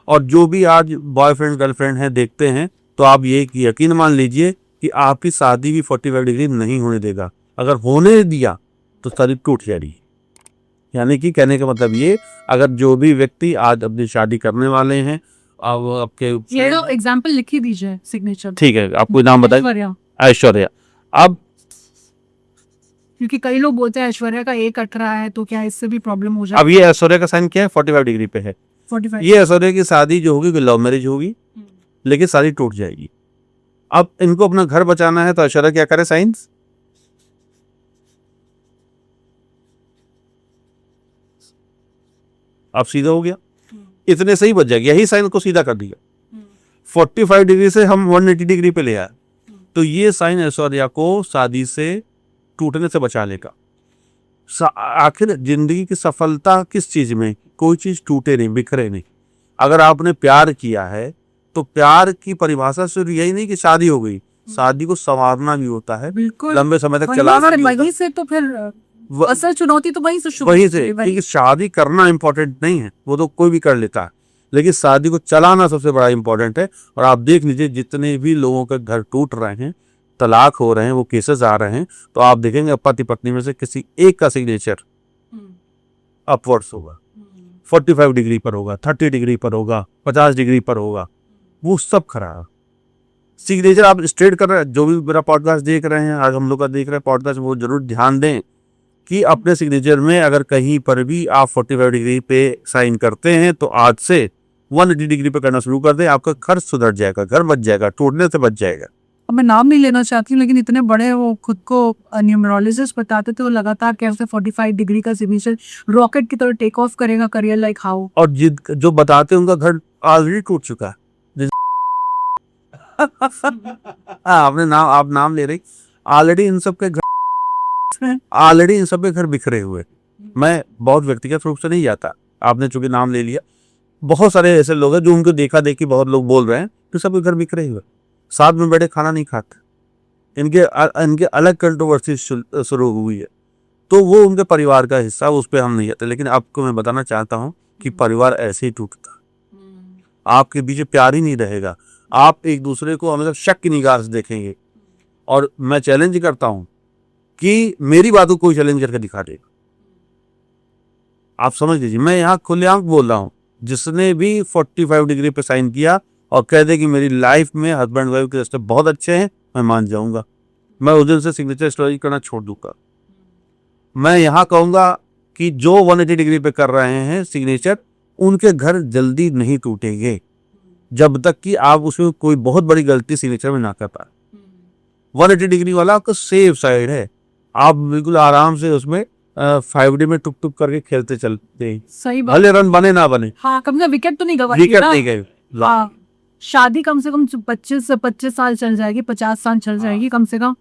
और जो भी आज बॉयफ्रेंड गर्लफ्रेंड है देखते हैं, तो आप ये यकीन मान लीजिए कि आपकी शादी भी 45 डिग्री नहीं होने देगा। अगर होने दिया तो शादी टूट जाएगी। यानी कि कहने का मतलब ये, अगर जो भी व्यक्ति आज अपनी शादी करने वाले हैं, अब आपके ये तो एग्जांपल लिख ही दीजिए सिग्नेचर, ठीक है, आप कोई नाम बताइए। ऐश्वर्या। अब क्योंकि कई लोग बोलते हैं ऐश्वर्या का 1/18 है, तो क्या इससे भी प्रॉब्लम हो जाए? अब ये ऐश्वर्या का साइन क्या है? 45 डिग्री पे है। 45। ये ऐश्वर्या की शादी जो होगी लव मैरिज होगी, लेकिन शादी टूट जाएगी। अब इनको अपना घर बचाना है तो ऐश्वर्या क्या करे, साइंस अब सीधा हो गया, इतने से ही बच जाएगा, यही साइन को सीधा कर दिया। 45 डिग्री से हम 180 डिग्री पे ले आए, तो ये साइन ऐश्वर्या को शादी से टूटने से बचा लेगा। आखिर जिंदगी की सफलता किस चीज में, कोई चीज टूटे नहीं, बिखरे नहीं। अगर आपने प्यार किया है तो प्यार की परिभाषा सिर्फ यही नहीं कि शादी हो गई, शादी को संवारना भी होता है, बिल्कुल लंबे समय तक चलाना भी होता है। वहीं से तो फिर व- असल चुनौती तो वहीं से शुरू वहीं होती से, है, वहीं। क्योंकि शादी करना इंपॉर्टेंट नहीं है, वो तो कोई भी कर लेता है, लेकिन शादी को चलाना सबसे बड़ा इंपॉर्टेंट है। और आप देख लीजिए जितने भी लोगों के घर टूट रहे हैं, तलाक हो रहे हैं, वो केसेस आ रहे हैं, तो आप देखेंगे पति पत्नी में से किसी एक का सिग्नेचर अपवर्ड्स होगा, 45 डिग्री पर होगा, 30 डिग्री पर होगा, 50 डिग्री पर होगा, वो सब खराब सिग्नेचर आप स्ट्रेट कर रहे हैं। जो भी मेरा पॉडकास्ट देख रहे हैं, आज हम लोग का देख रहे हैं पॉडकास्ट, वो जरूर ध्यान दें कि अपने सिग्नेचर में अगर कहीं पर भी आप 45 डिग्री पे साइन करते हैं तो आज से 180 डिग्री पे करना शुरू कर दें, आपका खर्च सुधर जाएगा, घर बच जाएगा, टूटने से बच जाएगा। अब मैं नाम नहीं लेना चाहती हूँ, लेकिन इतने बड़े वो खुद को न्यूमरोलॉजिस्ट बताते थे, वो लगातार कैसे 45 डिग्री का सिग्नेचर रॉकेट की तरह टेक ऑफ करेगा करियर लाइक हाउ। और जो बताते हैं उनका घर ऑलरेडी टूट चुका है। आपने नाम, आप नाम ले रही, ऑलरेडी इन सब के घर, ऑलरेडी इन सब के घर बिखरे हुए। मैं बहुत व्यक्तिगत रूप से नहीं जाता, आपने चूंकि नाम ले लिया, बहुत सारे ऐसे लोग हैं जो उनको देखा देखी बहुत लोग बोल रहे हैं कि सबके घर बिखरे हुए, साथ में बैठे खाना नहीं खाते, इनके अलग कंट्रोवर्सी शुरू हुई है, तो वो उनके परिवार का हिस्सा, उस पर हम नहीं जाते। लेकिन आपको मैं बताना चाहता हूँ कि परिवार ऐसे ही टूटता, आपके बीच प्यार ही नहीं रहेगा, आप एक दूसरे को हमेशा शक की निगाह से देखेंगे। और मैं चैलेंज करता हूं कि मेरी बातों को कोई चैलेंज करके दिखा देगा, आप समझ लीजिए, मैं यहाँ खुलेआम बोल रहा हूं, जिसने भी 45 डिग्री पे साइन किया और कह दे कि मेरी लाइफ में हस्बैंड वाइफ के रिश्ते बहुत अच्छे हैं, मैं मान जाऊंगा, मैं उस दिन से सिग्नेचर स्टोरी करना छोड़ दूंगा। मैं यहाँ कहूंगा कि जो 180 डिग्री पे कर रहे हैं सिग्नेचर, उनके घर जल्दी नहीं टूटेंगे जब तक कि आप उसमें कोई बहुत बड़ी गलती सिग्नेचर में ना कर पाए। 180 डिग्री वाला आपका सेफ साइड है, आप बिल्कुल आराम से उसमें 5D में टुक टुक करके खेलते चलते हैं, सही बात। भले रन बने ना बने, हाँ, कम से कम विकेट तो नहीं गवा, विकेट नहीं गए। हाँ, शादी कम से कम 25 साल चल जाएगी, 50 साल चल जाएगी कम से कम,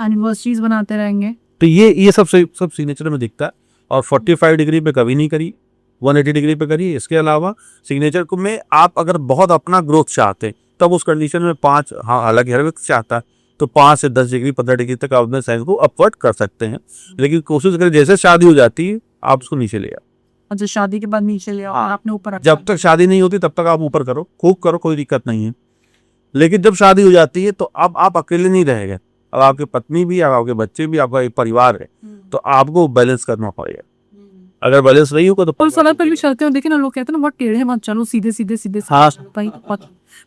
एनिवर्सरीज बनाते रहेंगे। तो ये सब सिग्नेचर में दिखता है। और 45 डिग्री पे कभी नहीं करी, 180 डिग्री पे करी। इसके अलावा सिग्नेचर को में आप अगर बहुत अपना ग्रोथ चाहते हैं तब उस कंडीशन में 5, हाँ हालांकि हर व्यक्ति चाहता है तो 5 से 10 डिग्री 15 डिग्री तक आप अपने साइन को अपवर्ड कर सकते हैं, लेकिन कोशिश करें जैसे शादी हो जाती है आप उसको नीचे ले आओ। अच्छा, शादी के बाद नीचे ले आओ, हाँ, और आपने ऊपर रखा। जब तक शादी नहीं होती तब तक आप ऊपर करो, खूब करो, कोई दिक्कत नहीं है। लेकिन जब शादी हो जाती है तो अब आप अकेले नहीं रहेंगे, अब आपकी पत्नी भी, अब आपके बच्चे भी, आपका एक परिवार है, तो आपको बैलेंस करना पड़ेगा। अगर बैलेंस नहीं होगा तो और सड़क पर भी चलते हो, देखिए ना, लोग कहते हैं ना बहुत टेढ़े मत चलो, सीधे सीधे सीधे हाँ।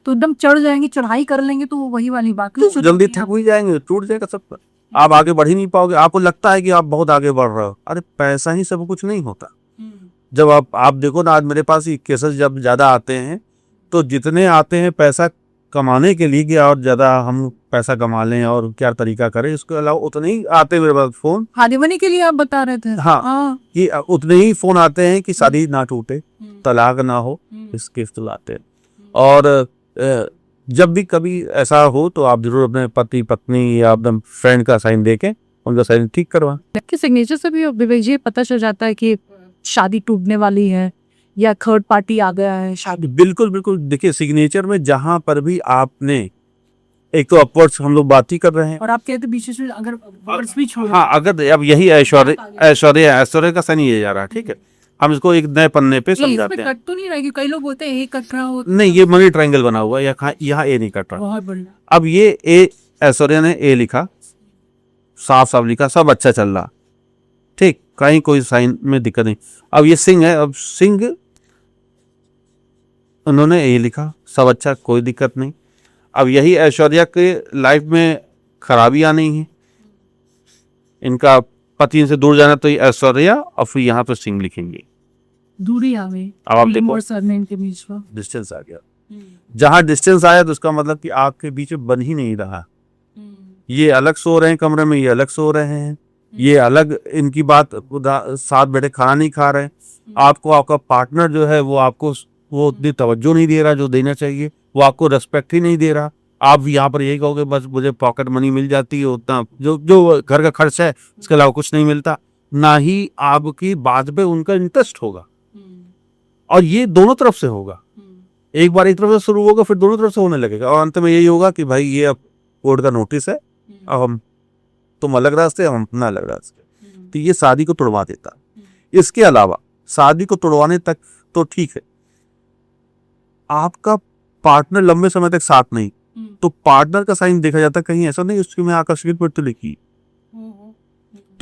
तो एकदम चढ़ जाएंगे, चढ़ाई कर लेंगे, तो वही वाली बात, जल्दी थक ही जाएंगे, टूट जाएगा सब, आप आगे बढ़ ही नहीं पाओगे। आपको लगता है कि आप बहुत आगे बढ़ रहे हो, अरे पैसा ही सब कुछ नहीं होता। जब आप देखो ना, आज मेरे पास ये केसेस जब ज्यादा आते हैं, तो जितने आते हैं पैसा कमाने के लिए कि और ज्यादा हम पैसा कमा लें और क्या तरीका करें, इसके अलावा उतने ही आते मेरे पास फोन, हादीमनी के लिए आप बता रहे थे। हाँ, कि उतने ही फोन आते हैं कि शादी ना टूटे, तलाक ना हो, इस केस तो लाते हैं। और जब भी कभी ऐसा हो तो आप जरूर अपने पति पत्नी या अपने फ्रेंड का साइन देके उनका साइन ठीक करवा। सिग्नेचर से भी विवेक जी पता चल जाता है कि शादी टूटने वाली है या थर्ड पार्टी आ गया है शादी। बिल्कुल बिल्कुल, देखिए सिग्नेचर में जहां पर भी आपने, एक तो अपवर्ड्स हम लोग बात ही कर रहे हैं, और आप कहते बीच में अगर वर्ड्स भी छोड़, हाँ, अगर अब यही ऐश्वर्या का साइन ये जा रहा है, ठीक है, हम इसको एक नए पन्ने पे समझाते हैं। कट तो नहीं रहेगी, कई लोग बोलते हैं ए कट रहा हो, नहीं, ये मनी ट्रायंगल बना हुआ है, यहाँ ए नहीं कट रहा। बहुत बढ़िया। अब ये ए, ऐश्वर्या ने ए लिखा, साफ साफ लिखा, सब अच्छा चल रहा, ठीक, कहीं कोई साइन में दिक्कत नहीं। अब ये सिंह है, अब सिंह उन्होंने ए लिखा, सब अच्छा, कोई दिक्कत नहीं। अब यही ऐश्वर्या के लाइफ में खराबियां नहीं है, इनका पति से दूर जाना, तो ये ऐश्वर्या और फिर यहाँ पे सिंह लिखेंगे, दूरी आ गई, अब आप देखो और सरनेम के बीच में डिस्टेंस आ गया। जहां डिस्टेंस आया तो उसका मतलब कि आपके बीच में बन ही नहीं रहा। ये अलग सो रहे हैं कमरे में, ये अलग सो रहे हैं, ये अलग इनकी बात साथ बैठे खाना नहीं खा रहे हैं। आपको आपका पार्टनर जो है वो आपको वो उतनी तवज्जो नहीं दे रहा जो देना चाहिए, वो आपको रेस्पेक्ट ही नहीं दे रहा। आप यहाँ पर यही कहोगे बस मुझे पॉकेट मनी मिल जाती है, उतना जो जो घर का खर्च है इसके अलावा कुछ नहीं मिलता, ना ही आपकी बात पे उनका इंटरेस्ट होगा। और ये दोनों तरफ से होगा, एक बार एक तरफ से शुरू होगा फिर दोनों तरफ से होने लगेगा, और अंत में यही होगा कि भाई ये अब कोर्ट का नोटिस है, अब हम तुम अलग रास्ते हम अपना अलग रास्ते। तो ये शादी को तोड़वा देता। इसके अलावा शादी को तोड़वाने तक तो ठीक है, आपका पार्टनर लंबे समय तक साथ नहीं, तो पार्टनर का साइन देखा जाता है, कहीं ऐसा नहीं उसकी में आकर्षित पर तो लिखी,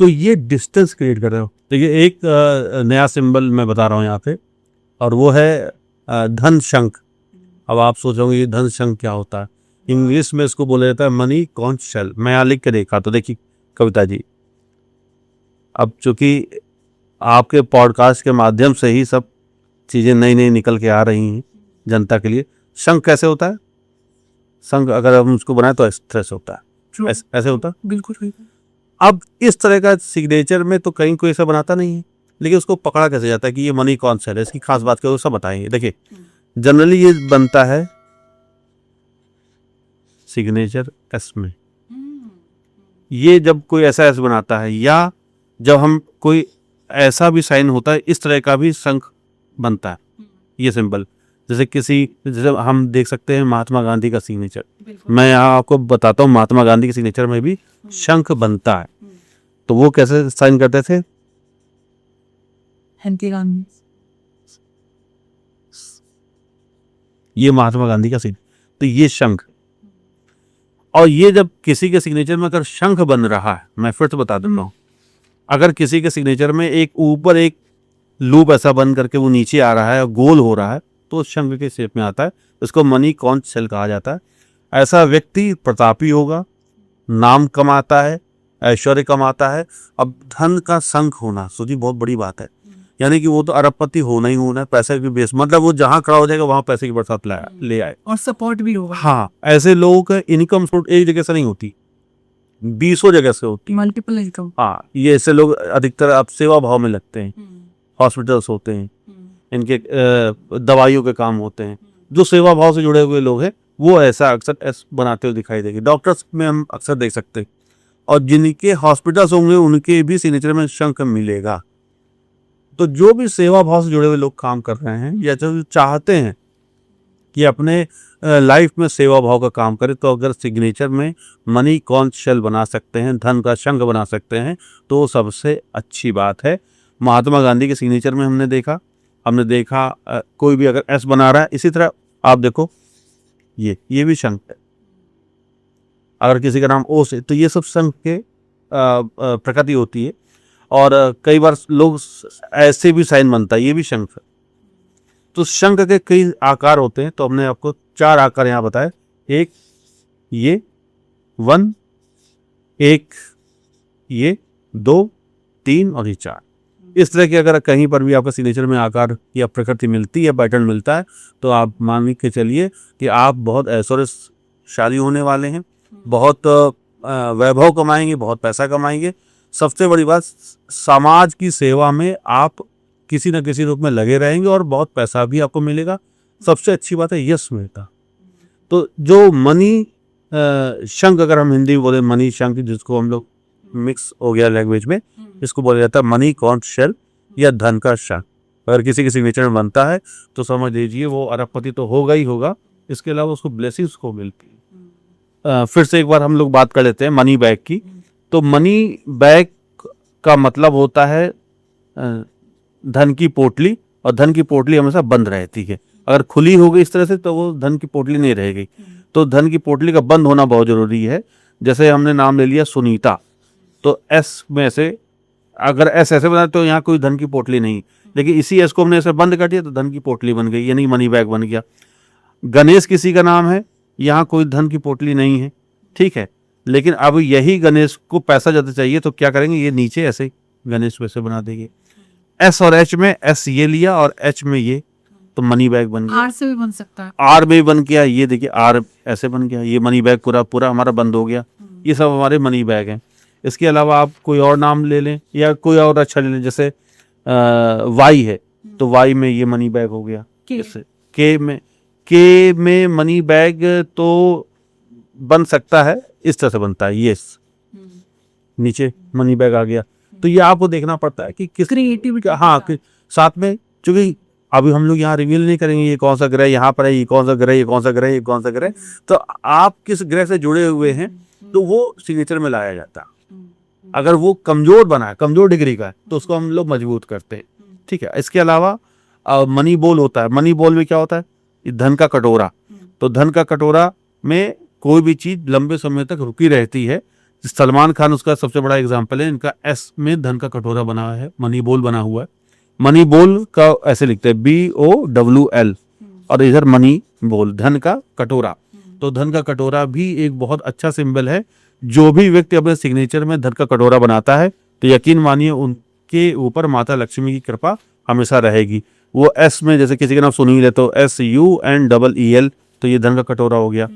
तो ये डिस्टेंस क्रिएट कर रहे हो। देखिए एक नया सिंबल मैं बता रहा हूँ यहाँ पे, और वो है धन शंख। अब आप सोचोगे ये धन शंख क्या होता है, इंग्लिश में इसको बोला जाता है मनी कॉन्च शेल। मैं यहाँ लिख के देखा तो देखिए कविता जी, अब चूंकि आपके पॉडकास्ट के माध्यम से ही सब चीज़ें नई नई निकल के आ रही हैं जनता के लिए। शंख कैसे होता है, शंख अगर हम उसको बनाए तो एक्सप्रेस होता है, ऐसे होता है बिल्कुल। अब इस तरह का सिग्नेचर में तो कहीं कोई ऐसा बनाता नहीं है, लेकिन उसको पकड़ा कैसे जाता है कि ये मनी कौन सा है, इसकी खास बात क्या है, वो सब बताएंगे। देखिए जनरली ये बनता है सिग्नेचर एस में, ये जब कोई ऐसा एस बनाता है, या जब हम कोई ऐसा भी साइन होता है इस तरह का भी शंख बनता है, ये सिंबल। जैसे हम देख सकते हैं महात्मा गांधी का सिग्नेचर, मैं यहाँ आपको बताता हूँ महात्मा गांधी के सिग्नेचर में भी शंख बनता है। तो वो कैसे साइन करते थे, ये महात्मा गांधी का सिग्नेचर, तो ये शंख। और ये जब किसी के सिग्नेचर में अगर शंख बन रहा है, मैं फिर से बता देता हूँ, अगर किसी के सिग्नेचर में एक ऊपर एक लूप ऐसा बन करके वो नीचे आ रहा है और गोल हो रहा है, तो शंख के शेप में आता है, इसको मनी कॉन्च शेल कहा जाता है। ऐसा व्यक्ति प्रतापी होगा, नाम कमाता है, ऐश्वर्य कमाता है। अब धन का शंख होना सोची बहुत बड़ी बात है, यानी कि वो तो अरबपति होना ही होना है, पैसे की बेस, मतलब वो जहां खड़ा हो जाएगा वहां पैसे की बरसात ले आए, और सपोर्ट भी होगा। हाँ, ऐसे लोगों का इनकम सोर्स एक जगह से नहीं होती, 20 जगह से होती, मल्टीपल इनकम। हाँ, ये ऐसे लोग अधिकतर अब सेवा भाव में लगते हैं, हॉस्पिटल्स होते हैं, इनके दवाइयों के काम होते हैं, जो सेवा भाव से जुड़े हुए लोग हैं वो ऐसा अक्सर एस बनाते हुए दिखाई देगी। डॉक्टर्स में हम अक्सर देख सकते हैं, और जिनके हॉस्पिटल्स होंगे उनके भी सिग्नेचर में शंख मिलेगा। तो जो भी सेवा भाव से जुड़े हुए लोग काम कर रहे हैं या जो चाहते हैं कि अपने लाइफ में सेवा भाव का काम करें, तो अगर सिग्नेचर में मनी कॉन्च शेल बना सकते हैं, धन का शंख बना सकते हैं, तो सबसे अच्छी बात है। महात्मा गांधी के सिग्नेचर में हमने देखा कोई भी अगर एस बना रहा है, इसी तरह आप देखो ये भी शंख है, अगर किसी का नाम ओ से, तो ये सब शंख के प्रकृति होती है। और कई बार लोग ऐसे भी साइन बनता है, ये भी शंख है। तो शंख के कई आकार होते हैं, तो हमने आपको 4 आकार यहाँ बताए, एक ये 1, एक ये 2, 3 और ये 4। इस तरह के अगर कहीं पर भी आपका सिग्नेचर में आकार या प्रकृति मिलती है, पैटर्न मिलता है, तो आप मान के चलिए कि आप बहुत ऐश्वर्यशाली होने वाले हैं, बहुत वैभव कमाएंगे, बहुत पैसा कमाएंगे। सबसे बड़ी बात, समाज की सेवा में आप किसी न किसी रूप में लगे रहेंगे और बहुत पैसा भी आपको मिलेगा। सबसे अच्छी बात है यश मिलता। तो जो मनी शंख, अगर हम हिंदी में बोले मनी शंख, जिसको हम लोग मिक्स हो गया लैंग्वेज में, इसको बोला जाता है मनी कॉन्च शेल या धन का शंख। अगर किसी के सिग्नेचर में बनता है तो समझ लीजिए वो अरबपति तो होगा ही होगा, इसके अलावा उसको ब्लेसिंग्स को मिलती है। फिर से एक बार हम लोग बात कर लेते हैं मनी बैग की। तो मनी बैग का मतलब होता है धन की पोटली, और धन की पोटली हमेशा बंद रहती है। अगर खुली हो गई इस तरह से तो वो धन की पोटली नहीं रहेगी। तो धन की पोटली का बंद होना बहुत जरूरी है। जैसे हमने नाम ले लिया सुनीता, तो एस में से अगर एस ऐसे बना तो यहाँ कोई धन की पोटली नहीं, लेकिन इसी एस को हमने ऐसे बंद कर दिया तो धन की पोटली बन गई, यानी मनी बैग बन गया। गणेश किसी का नाम है, यहाँ कोई धन की पोटली नहीं है, ठीक है, लेकिन अब यही गणेश को पैसा ज़्यादा चाहिए तो क्या करेंगे, ये नीचे ऐसे गणेश वैसे बना देंगे। एस और एच में एस ये लिया और एच में ये, तो मनी बैग बन गया। आर से भी बन सकता है। आर में भी बन गया, ये देखिए आर ऐसे बन गया, ये मनी बैग पूरा पूरा हमारा बंद हो गया। ये सब हमारे मनी बैग हैं। इसके अलावा आप कोई और नाम ले लें या कोई और अच्छा ले लें, जैसे वाई है तो वाई में ये मनी बैग हो गया। के। इससे के में मनी बैग तो बन सकता है, इस तरह से बनता है, ये नीचे मनी बैग आ गया। तो ये आपको देखना पड़ता है कि किस क्रिएटिविटी। हाँ साथ में, चूंकि अभी हम लोग यहाँ रिवील नहीं करेंगे ये कौन सा ग्रह यहाँ पर है, ये कौन सा ग्रह, ये कौन सा ग्रह, ये कौन सा ग्रह, तो आप किस ग्रह से जुड़े हुए हैं तो वो सिग्नेचर में लाया जाता है। अगर वो कमजोर बना है, कमजोर डिग्री का है, तो उसको हम लोग मजबूत करते हैं। ठीक है। इसके अलावा मनी बॉल होता है। मनी बॉल में क्या होता है, ये धन का कटोरा। तो धन का कटोरा में कोई भी चीज लंबे समय तक रुकी रहती है। सलमान खान उसका सबसे बड़ा एग्जाम्पल है। इनका एस में धन का कटोरा बना है, मनी बॉल बना हुआ है। मनी बॉल का ऐसे लिखते हैं BOLL, और इधर मनी बॉल, धन का कटोरा। तो धन का कटोरा भी एक बहुत अच्छा सिंबल है। जो भी व्यक्ति अपने सिग्नेचर में धन का कटोरा बनाता है तो यकीन मानिए उनके ऊपर माता लक्ष्मी की कृपा हमेशा रहेगी। वो एस में, जैसे किसी का नाम सुनील है तो SUNEEL, तो ये धन का कटोरा हो गया।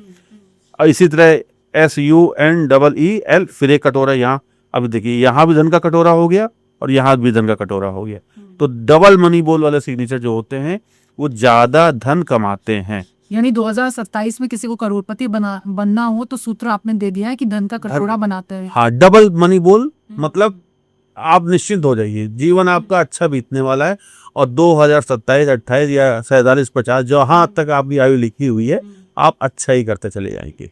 और इसी तरह SUNEEL, फिर एक कटोरा यहाँ। अब देखिए यहाँ भी धन का कटोरा हो गया और यहाँ भी धन का कटोरा हो गया। तो डबल मनी बॉल वाले सिग्नेचर जो होते हैं वो ज्यादा धन कमाते हैं। यानी 2027 में किसी को करोड़पति बनना हो तो सूत्र आपने दे दिया है कि धन का कटोरा बनाते हैं। हाँ, डबल मनी बॉल मतलब आप निश्चिंत हो जाइए, जीवन आपका अच्छा बीतने वाला है। और 2027, 28 या 47, 50 जहाँ तक आपकी आयु लिखी हुई है, आप अच्छा ही करते चले जाएंगे।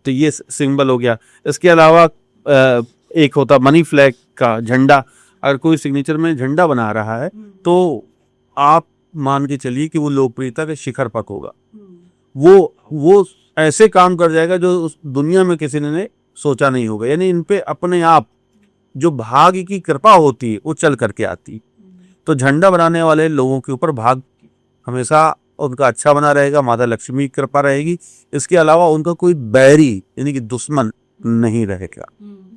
तो ये सिंबल हो गया। इसके अलावा एक होता मनी फ्लैग का झंडा। अगर कोई सिग्नेचर में झंडा बना रहा है तो आप मान के चलिए कि वो लोकप्रियता के शिखर पर होगा। वो ऐसे काम कर जाएगा जो उस दुनिया में किसी ने सोचा नहीं होगा। यानी इन पे अपने आप जो भाग्य की कृपा होती है वो चल करके आती है। तो झंडा बनाने वाले लोगों के ऊपर भाग्य हमेशा उनका अच्छा बना रहेगा, माता लक्ष्मी की कृपा रहेगी। इसके अलावा उनका कोई बैरी यानी कि दुश्मन नहीं रहेगा,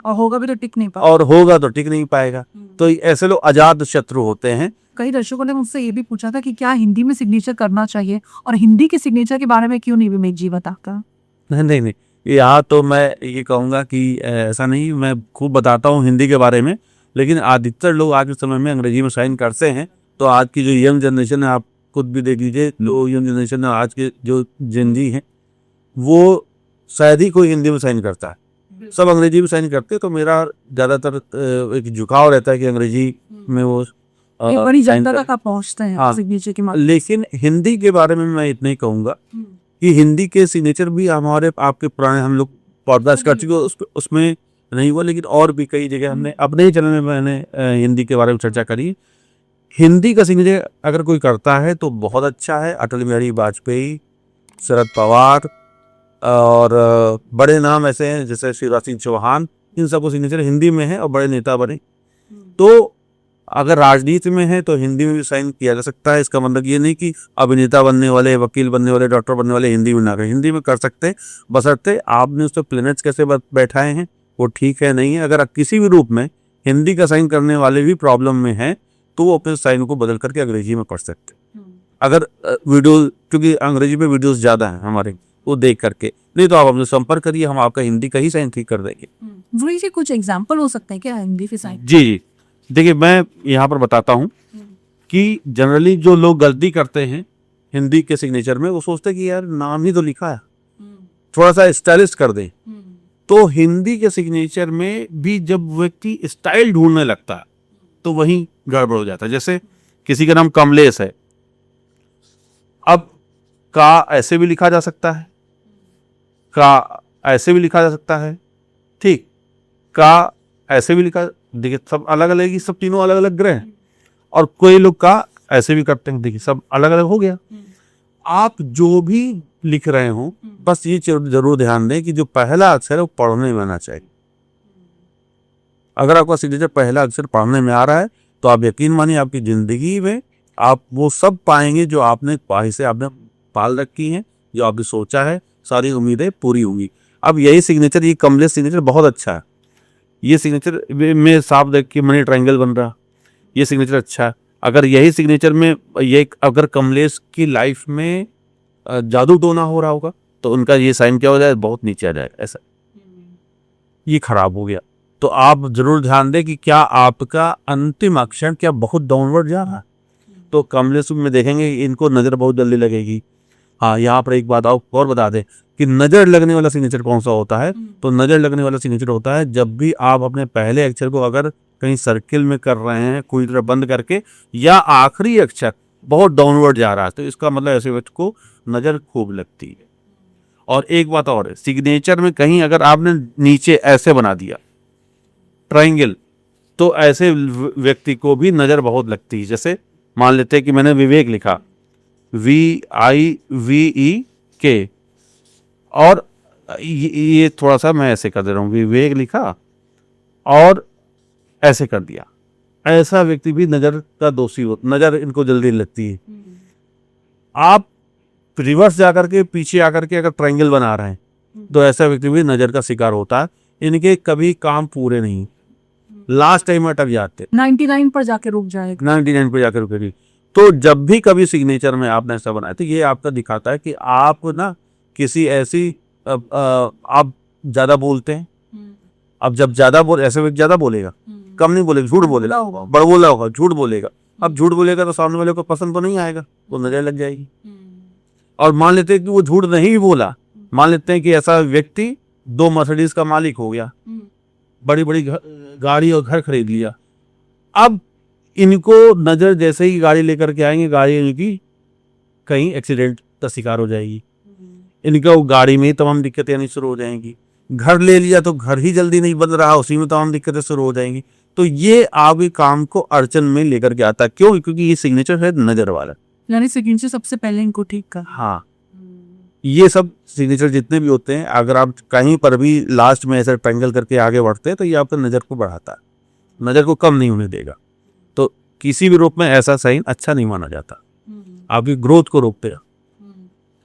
और होगा भी तो टिक नहीं पाएगा। और होगा तो टिक नहीं पाएगा। तो ऐसे लोग अजात शत्रु होते हैं। कई दर्शकों ने मुझसे ये भी पूछा था कि क्या हिंदी में सिग्नेचर करना चाहिए, और हिंदी के सिग्नेचर के बारे में क्यों नहीं विवेक जी बताता। नहीं, यहाँ तो मैं ये कहूँगा कि ऐसा नहीं, मैं खूब बताता हूँ हिंदी के बारे में, लेकिन अधिकतर लोग आज के समय में अंग्रेजी में साइन करते हैं। तो आज की जो यंग जनरेशन है, आप खुद भी देख लीजिए, जो यंग जनरेशन है आज के जो जिंदगी है, वो शायद ही कोई हिंदी में साइन करता है, सब अंग्रेजी में साइन करते हैं। तो मेरा ज़्यादातर एक झुकाव रहता है कि अंग्रेजी में वो बड़ी जनता तक आप पहुंचते हैं हाँ, सिग्नेचर के माध्यम। लेकिन हिंदी के बारे में मैं इतना ही कहूँगा कि हिंदी के सिग्नेचर भी हमारे आपके पुराने हम लोग पॉडकास्ट कर चुके, उसमें नहीं हुआ, लेकिन और भी कई जगह हमने अपने ही चैनल में मैंने हिंदी के बारे में चर्चा करी। हिंदी का सिग्नेचर अगर कोई करता है तो बहुत अच्छा है। अटल बिहारी वाजपेयी, शरद पवार और बड़े नाम ऐसे हैं जैसे शिवराज सिंह चौहान, इन सबको सिग्नेचर हिंदी में है और बड़े नेता बने। तो अगर राजनीति में है तो हिंदी में भी साइन किया जा सकता है। इसका मतलब ये नहीं कि अभिनेता बनने वाले, वकील बनने वाले, डॉक्टर बनने वाले हिंदी में ना करें, हिंदी में कर सकते हैं, बशर्ते आपने उस पर प्लेनेट्स कैसे बैठाए हैं वो ठीक है नहीं है। अगर किसी भी रूप में हिंदी का साइन करने वाले भी प्रॉब्लम में हैं तो वो अपने साइन को बदल करके अंग्रेजी में कर सकते हैं। अगर वीडियो, क्योंकि अंग्रेजी में वीडियोस ज़्यादा हैं हमारे, वो देख करके, नहीं तो आप हमसे संपर्क करिए, हम आपका हिंदी का ही साइन ठीक कर देंगे। वही से कुछ एग्जाम्पल हो सकते हैं क्या हिंदी के साइन? जी, देखिए मैं यहाँ पर बताता हूँ कि जनरली जो लोग गलती करते हैं हिंदी के सिग्नेचर में, वो सोचते हैं कि यार नाम ही तो लिखा है, थोड़ा सा स्टाइलिश कर दें। तो हिंदी के सिग्नेचर में भी जब व्यक्ति स्टाइल ढूंढने लगता है तो वहीं गड़बड़ हो जाता है। जैसे किसी का नाम कमलेश है, अब का ऐसे भी लिखा जा सकता है, का ऐसे भी लिखा जा सकता है, ठीक, का ऐसे भी लिखा, देखिए सब अलग अलग ही, सब तीनों अलग अलग ग्रह हैं। और कोई लोग का ऐसे भी करते हैं, देखिए सब अलग अलग हो गया। आप जो भी लिख रहे हो बस ये जरूर ध्यान दें कि जो पहला अक्षर है वो पढ़ने में आना चाहिए। अगर आपका सिग्नेचर पहला अक्षर पढ़ने में आ रहा है तो आप यकीन मानिए आपकी जिंदगी में आप वो सब पाएंगे जो आपने ख्वाहिशें आपने पाल रखी हैं, जो आपने सोचा है, सारी उम्मीदें पूरी होंगी। अब यही सिग्नेचर, ये कमलेश सिग्नेचर बहुत अच्छा है। ये सिग्नेचर में साफ देख के मनी ट्रायंगल बन रहा, ये सिग्नेचर अच्छा है। अगर यही सिग्नेचर में ये अगर कमलेश की लाइफ में जादू टोना हो रहा होगा तो उनका ये साइन क्या हो जाए, बहुत नीचे आ जाएगा, ऐसा ये खराब हो गया। तो आप जरूर ध्यान दें कि क्या आपका अंतिम अक्षर क्या बहुत डाउनवर्ड जा रहा है। तो कमलेश में देखेंगे इनको नज़र बहुत जल्दी लगेगी। हाँ, यहाँ पर एक बात आप और बता दें कि नज़र लगने वाला सिग्नेचर कौन सा होता है। तो नज़र लगने वाला सिग्नेचर होता है जब भी आप अपने पहले अक्षर को अगर कहीं सर्किल में कर रहे हैं कोई तरह बंद करके, या आखिरी अक्षर बहुत डाउनवर्ड जा रहा है, तो इसका मतलब ऐसे व्यक्ति को नज़र खूब लगती है। और एक बात और है, सिग्नेचर में कहीं अगर आपने नीचे ऐसे बना दिया ट्रायंगल, तो ऐसे व्यक्ति को भी नज़र बहुत लगती है। जैसे मान लेते हैं कि मैंने विवेक लिखा, VIVEK, और ये थोड़ा सा मैं ऐसे कर दे रहा हूँ, विवेक लिखा और ऐसे कर दिया, ऐसा व्यक्ति भी नज़र का दोषी हो, नज़र इनको जल्दी लगती है। आप रिवर्स जाकर के पीछे आकर के अगर ट्रायंगल बना रहे हैं तो ऐसा व्यक्ति भी नज़र का शिकार होता है। इनके कभी काम पूरे नहीं, लास्ट टाइम अटक जाते, 99 पर जाके रुक जाएगा। 99 पे जाकर रुकेगी। तो जब भी कभी सिग्नेचर में आपने ऐसा बनाया तो ये आपका दिखाता है कि आप ना किसी ऐसी आप ज़्यादा बोलते हैं। अब जब ज़्यादा ऐसे व्यक्ति ज़्यादा बोलेगा, कम नहीं बोलेगा, झूठ बोलेगा, बड़बोला होगा, झूठ बोलेगा। अब झूठ बोलेगा तो सामने वाले को पसंद तो नहीं आएगा, वो नजर लग जाएगी। और मान लेते हैं कि वो झूठ नहीं भी बोला, मान लेते हैं कि ऐसा व्यक्ति 2 मर्सिडीज का मालिक हो गया, बड़ी बड़ी गाड़ी और घर खरीद लिया। अब इनको नजर जैसे ही गाड़ी लेकर के आएंगे, गाड़ी इनकी कहीं एक्सीडेंट का शिकार हो जाएगी, इनका गाड़ी में ही तमाम दिक्कतें आनी शुरू हो जाएंगी। घर ले लिया तो घर ही जल्दी नहीं बन रहा, उसी में तमाम दिक्कतें शुरू हो जाएंगी। तो ये आपके काम को अड़चन में लेकर के आता है। क्यों? क्योंकि ये सिग्नेचर है नजर वाला, यानी सिग्नेचर सबसे पहले इनको ठीक कर। हाँ, ये सब सिग्नेचर जितने भी होते हैं, अगर आप कहीं पर भी लास्ट में ऐसा ट्रायंगल करके आगे बढ़ते हैं तो ये आपका नज़र को बढ़ाता है, नज़र को कम नहीं होने देगा। तो किसी भी रूप में ऐसा साइन अच्छा नहीं माना जाता, आपकी ग्रोथ को रोकते हैं।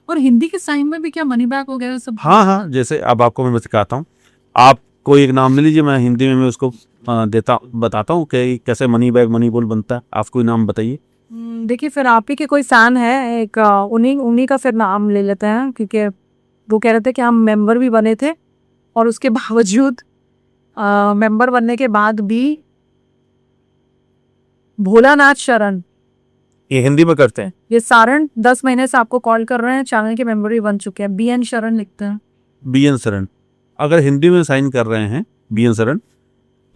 और हिंदी के साइन में भी क्या मनी बैग वगैरह सब? हाँ, जैसे अब आपको मैं सिखाता हूँ, आप कोई एक नाम ले लीजिए, मैं हिंदी में मैं उसको बताता हूँ कि कैसे मनी बैग मनी बॉल बनता है। आप कोई नाम बताइए। देखिए, फिर आप ही के कोई फैन है एक, उन्हीं का फिर नाम ले लेते हैं, क्योंकि वो कह रहे थे कि हम मेंबर भी बने थे और उसके बावजूद मेंबर बनने के बाद भी भोलानाथ शरण, ये हिंदी में करते हैं। ये सारण 10 महीने से आपको कॉल कर रहे हैं, चैनल के मेंबर भी बन चुके हैं। BN शरण लिखते हैं। BN शरण, अगर हिंदी में साइन कर रहे हैं BN शरण,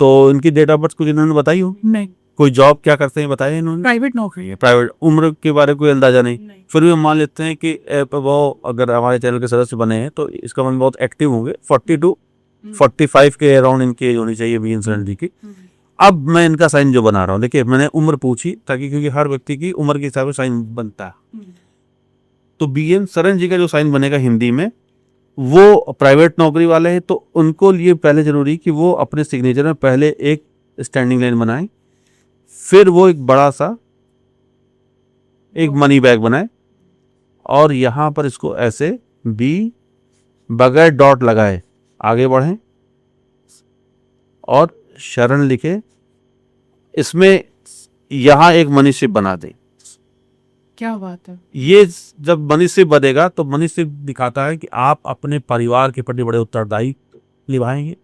तो इनकी डेट ऑफ बर्थ कुछ इन्होंने बताई हो? नहीं। कोई जॉब क्या करते हैं बताया इन्होंने? प्राइवेट नौकरी है। प्राइवेट। उम्र के बारे में कोई अंदाजा नहीं। फिर भी हम मान लेते हैं कि वो अगर हमारे चैनल के सदस्य बने हैं तो इसका मतलब बहुत एक्टिव होंगे। 40 to 45 के अराउंड इनकी एज होनी चाहिए BN शरण जी की। अब मैं इनका साइन जो बना रहा हूँ, देखिए मैंने उम्र पूछी ताकि, क्योंकि हर व्यक्ति की उम्र के हिसाब से साइन बनता है। तो BN शरण जी का जो साइन बनेगा हिंदी में, वो प्राइवेट नौकरी वाले हैं, तो उनको लिए पहले जरूरी कि वो अपने सिग्नेचर में पहले एक स्टैंडिंग लाइन बनाएं, फिर वो एक बड़ा सा एक मनी बैग बनाए और यहाँ पर इसको ऐसे B बगैर डॉट लगाए आगे बढ़ें और शरण लिखे, इसमें यहाँ एक मनी शिप बना दें। क्या बात है। ये जब मनी शिप बनेगा तो मनी शिप दिखाता है कि आप अपने परिवार के प्रति बड़े उत्तरदायी निभाएंगे।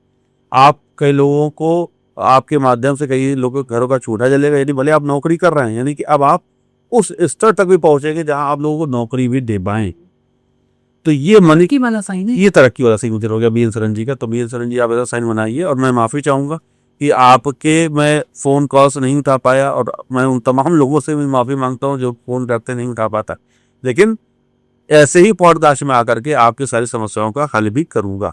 आप कई लोगों को, आपके माध्यम से कई लोगों के घरों का चूल्हा जलेगा, यानी भले आप नौकरी कर रहे हैं, यानी कि अब आप उस स्तर तक भी पहुंचेंगे जहां आप लोगों को नौकरी भी दे पाएं। तो ये मनी की वाला साइन है, ये तरक्की वाला सिग्नेचर हो गया BN शरण जी का। तो BN शरण जी आप ऐसा साइन बनाइए। और मैं माफ़ी चाहूँगा कि आपके मैं फ़ोन कॉल्स नहीं उठा पाया, और मैं उन तमाम लोगों से भी माफ़ी मांगता हूँ जो फ़ोन करते नहीं उठा पाता। लेकिन ऐसे ही पॉडकास्ट में आकर के आपकी सारी समस्याओं का हल भी करूँगा।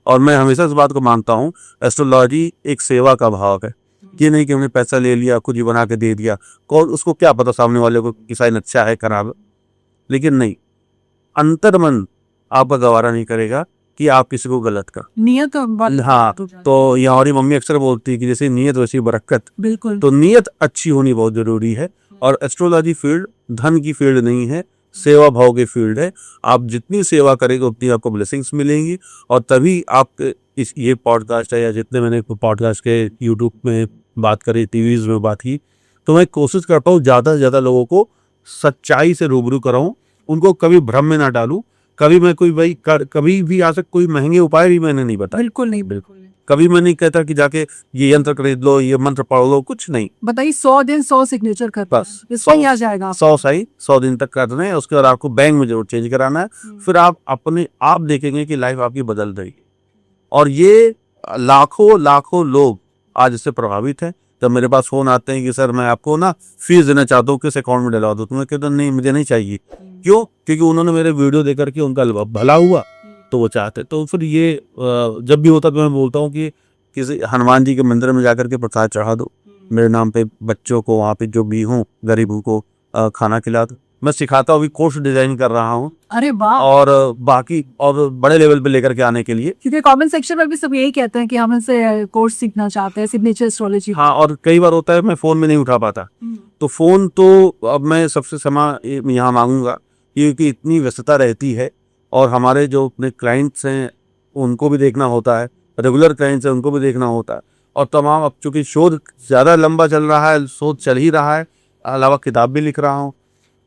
और मैं हमेशा इस बात को मानता हूँ, एस्ट्रोलॉजी एक सेवा का भाव है। ये नहीं कि हमने पैसा ले लिया, कुछ ही बना के दे दिया, कौन उसको क्या पता सामने वाले को कि साइन अच्छा है खराब। लेकिन नहीं, अंतर्मन आपका गवारा नहीं करेगा कि आप किसी को गलत कर नियत। हाँ, तो यहाँ हमारी मम्मी अक्सर बोलती है कि जैसे नियत वैसी बरकत। बिल्कुल। तो नियत अच्छी होनी बहुत जरूरी है। और एस्ट्रोलॉजी फील्ड धन की फील्ड नहीं है, सेवा भाव की फील्ड है। आप जितनी सेवा करेंगे उतनी आपको ब्लेसिंग्स मिलेंगी, और तभी आप इस ये पॉडकास्ट है या जितने मैंने पॉडकास्ट के यूट्यूब में बात करी, टीवीज में बात की, तो मैं कोशिश करता हूँ ज़्यादा से ज़्यादा लोगों को सच्चाई से रूबरू कराऊँ, उनको कभी भ्रम में ना डालूँ। कभी मैं कोई भाई कभी भी आज तक कोई महंगे उपाय भी मैंने नहीं बताए। बिल्कुल नहीं, बिल्कुल नहीं। कभी मैं नहीं कहता कि जाके ये यंत्र खरीद लो, ये मंत्र पढ़ लो, कुछ नहीं। बताइए 100 दिन 100 सिग्नेचर करते बस हैं, इसमें ही आ जाएगा आपका। 100 सही 100 दिन तक करना है, उसके बाद आपको बैंक में जरूर चेंज कराना है। फिर आप अपने आप देखेंगे कि लाइफ आपकी बदल रही है। और ये लाखों लाखों लोग आज इससे प्रभावित हैं। जब मेरे पास फोन आते हैं कि सर मैं आपको ना फीस देना चाहता हूँ, किस अकाउंट में डलवा दो, तो मैं कहता नहीं मुझे नहीं चाहिए। क्यों? क्योंकि उन्होंने मेरे वीडियो देख करके उनका भला हुआ तो वो चाहते। तो फिर ये जब भी होता तो मैं बोलता हूँ कि किसी हनुमान जी के मंदिर में जाकर के प्रसाद चढ़ा दो, मेरे नाम पे बच्चों को वहाँ पे जो भी हूँ गरीबों को खाना खिला दो। मैं सिखाता हूँ, अभी कोर्स डिजाइन कर रहा हूँ अरे वाह! और बाकी और बड़े लेवल पे लेकर के आने के लिए। क्योंकि कमेंट सेक्शन में भी सब यही कहते हैं कि हम इनसे कोर्स सीखना चाहते हैं, सिग्नेचर एस्ट्रोलॉजी। हाँ, और कई बार होता है मैं फोन में नहीं उठा पाता, तो फोन तो अब मैं सबसे क्षमा यहाँ मांगूंगा क्योंकि इतनी व्यस्तता रहती है और हमारे जो अपने क्लाइंट्स हैं उनको भी देखना होता है, रेगुलर क्लाइंट्स हैं उनको भी देखना होता है। और तमाम अब चूंकि शोध ज़्यादा लंबा चल रहा है, शोध चल ही रहा है, अलावा किताब भी लिख रहा हूँ,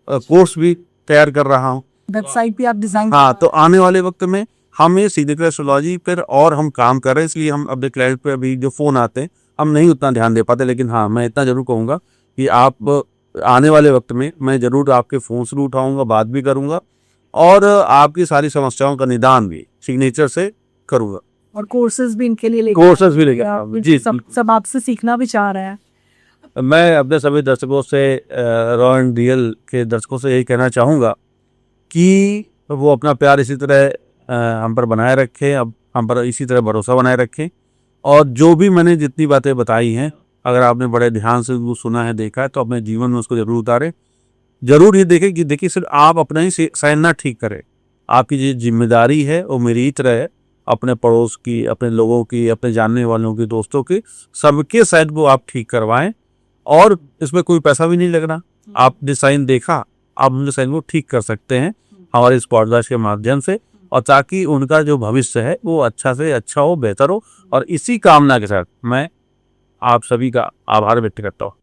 कोर्स भी तैयार कर रहा हूँ, वेबसाइट भी आप डिजाइन। हाँ, तो आने वाले वक्त में हम ये सिग्नेचर एस्ट्रोलॉजी पर और हम काम कर रहे हैं, इसलिए हम अपने क्लाइंट पे अभी जो फ़ोन आते हैं हम नहीं उतना ध्यान दे पाते। लेकिन हाँ, मैं इतना जरूर कहूँगा कि आप आने वाले वक्त में मैं जरूर आपके फ़ोन से उठाऊँगा, बात भी करूँगा और आपकी सारी समस्याओं का निदान भी सिग्नेचर से करूँगा। और कोर्सेज भी इनके लिए लेके कोर्सेज भी लेके जी, सब आपसे सीखना भी चाह रहे हैं। मैं अपने सभी दर्शकों से रॉ एंड रियल के दर्शकों से यही कहना चाहूँगा कि वो अपना प्यार इसी तरह हम पर बनाए रखें, अब हम पर इसी तरह भरोसा बनाए रखें। और जो भी मैंने जितनी बातें बताई हैं, अगर आपने बड़े ध्यान से वो सुना है, देखा है, तो अपने जीवन में उसको जरूर उतारें। जरूर ये देखें कि देखिए सिर्फ आप अपना ही साइन ना ठीक करें, आपकी जो जिम्मेदारी है वो मेरी ही तरह है, अपने पड़ोस की, अपने लोगों की, अपने जानने वालों की, दोस्तों की, सबके साइन वो आप ठीक करवाएं। और इसमें कोई पैसा भी नहीं लगना। आपने साइन देखा, आप उनके साइन को ठीक कर सकते हैं हमारे इस पॉडकास्ट के माध्यम से, और ताकि उनका जो भविष्य है वो अच्छा से अच्छा हो, बेहतर हो। और इसी कामना के साथ मैं आप सभी का आभार व्यक्त करता हूँ।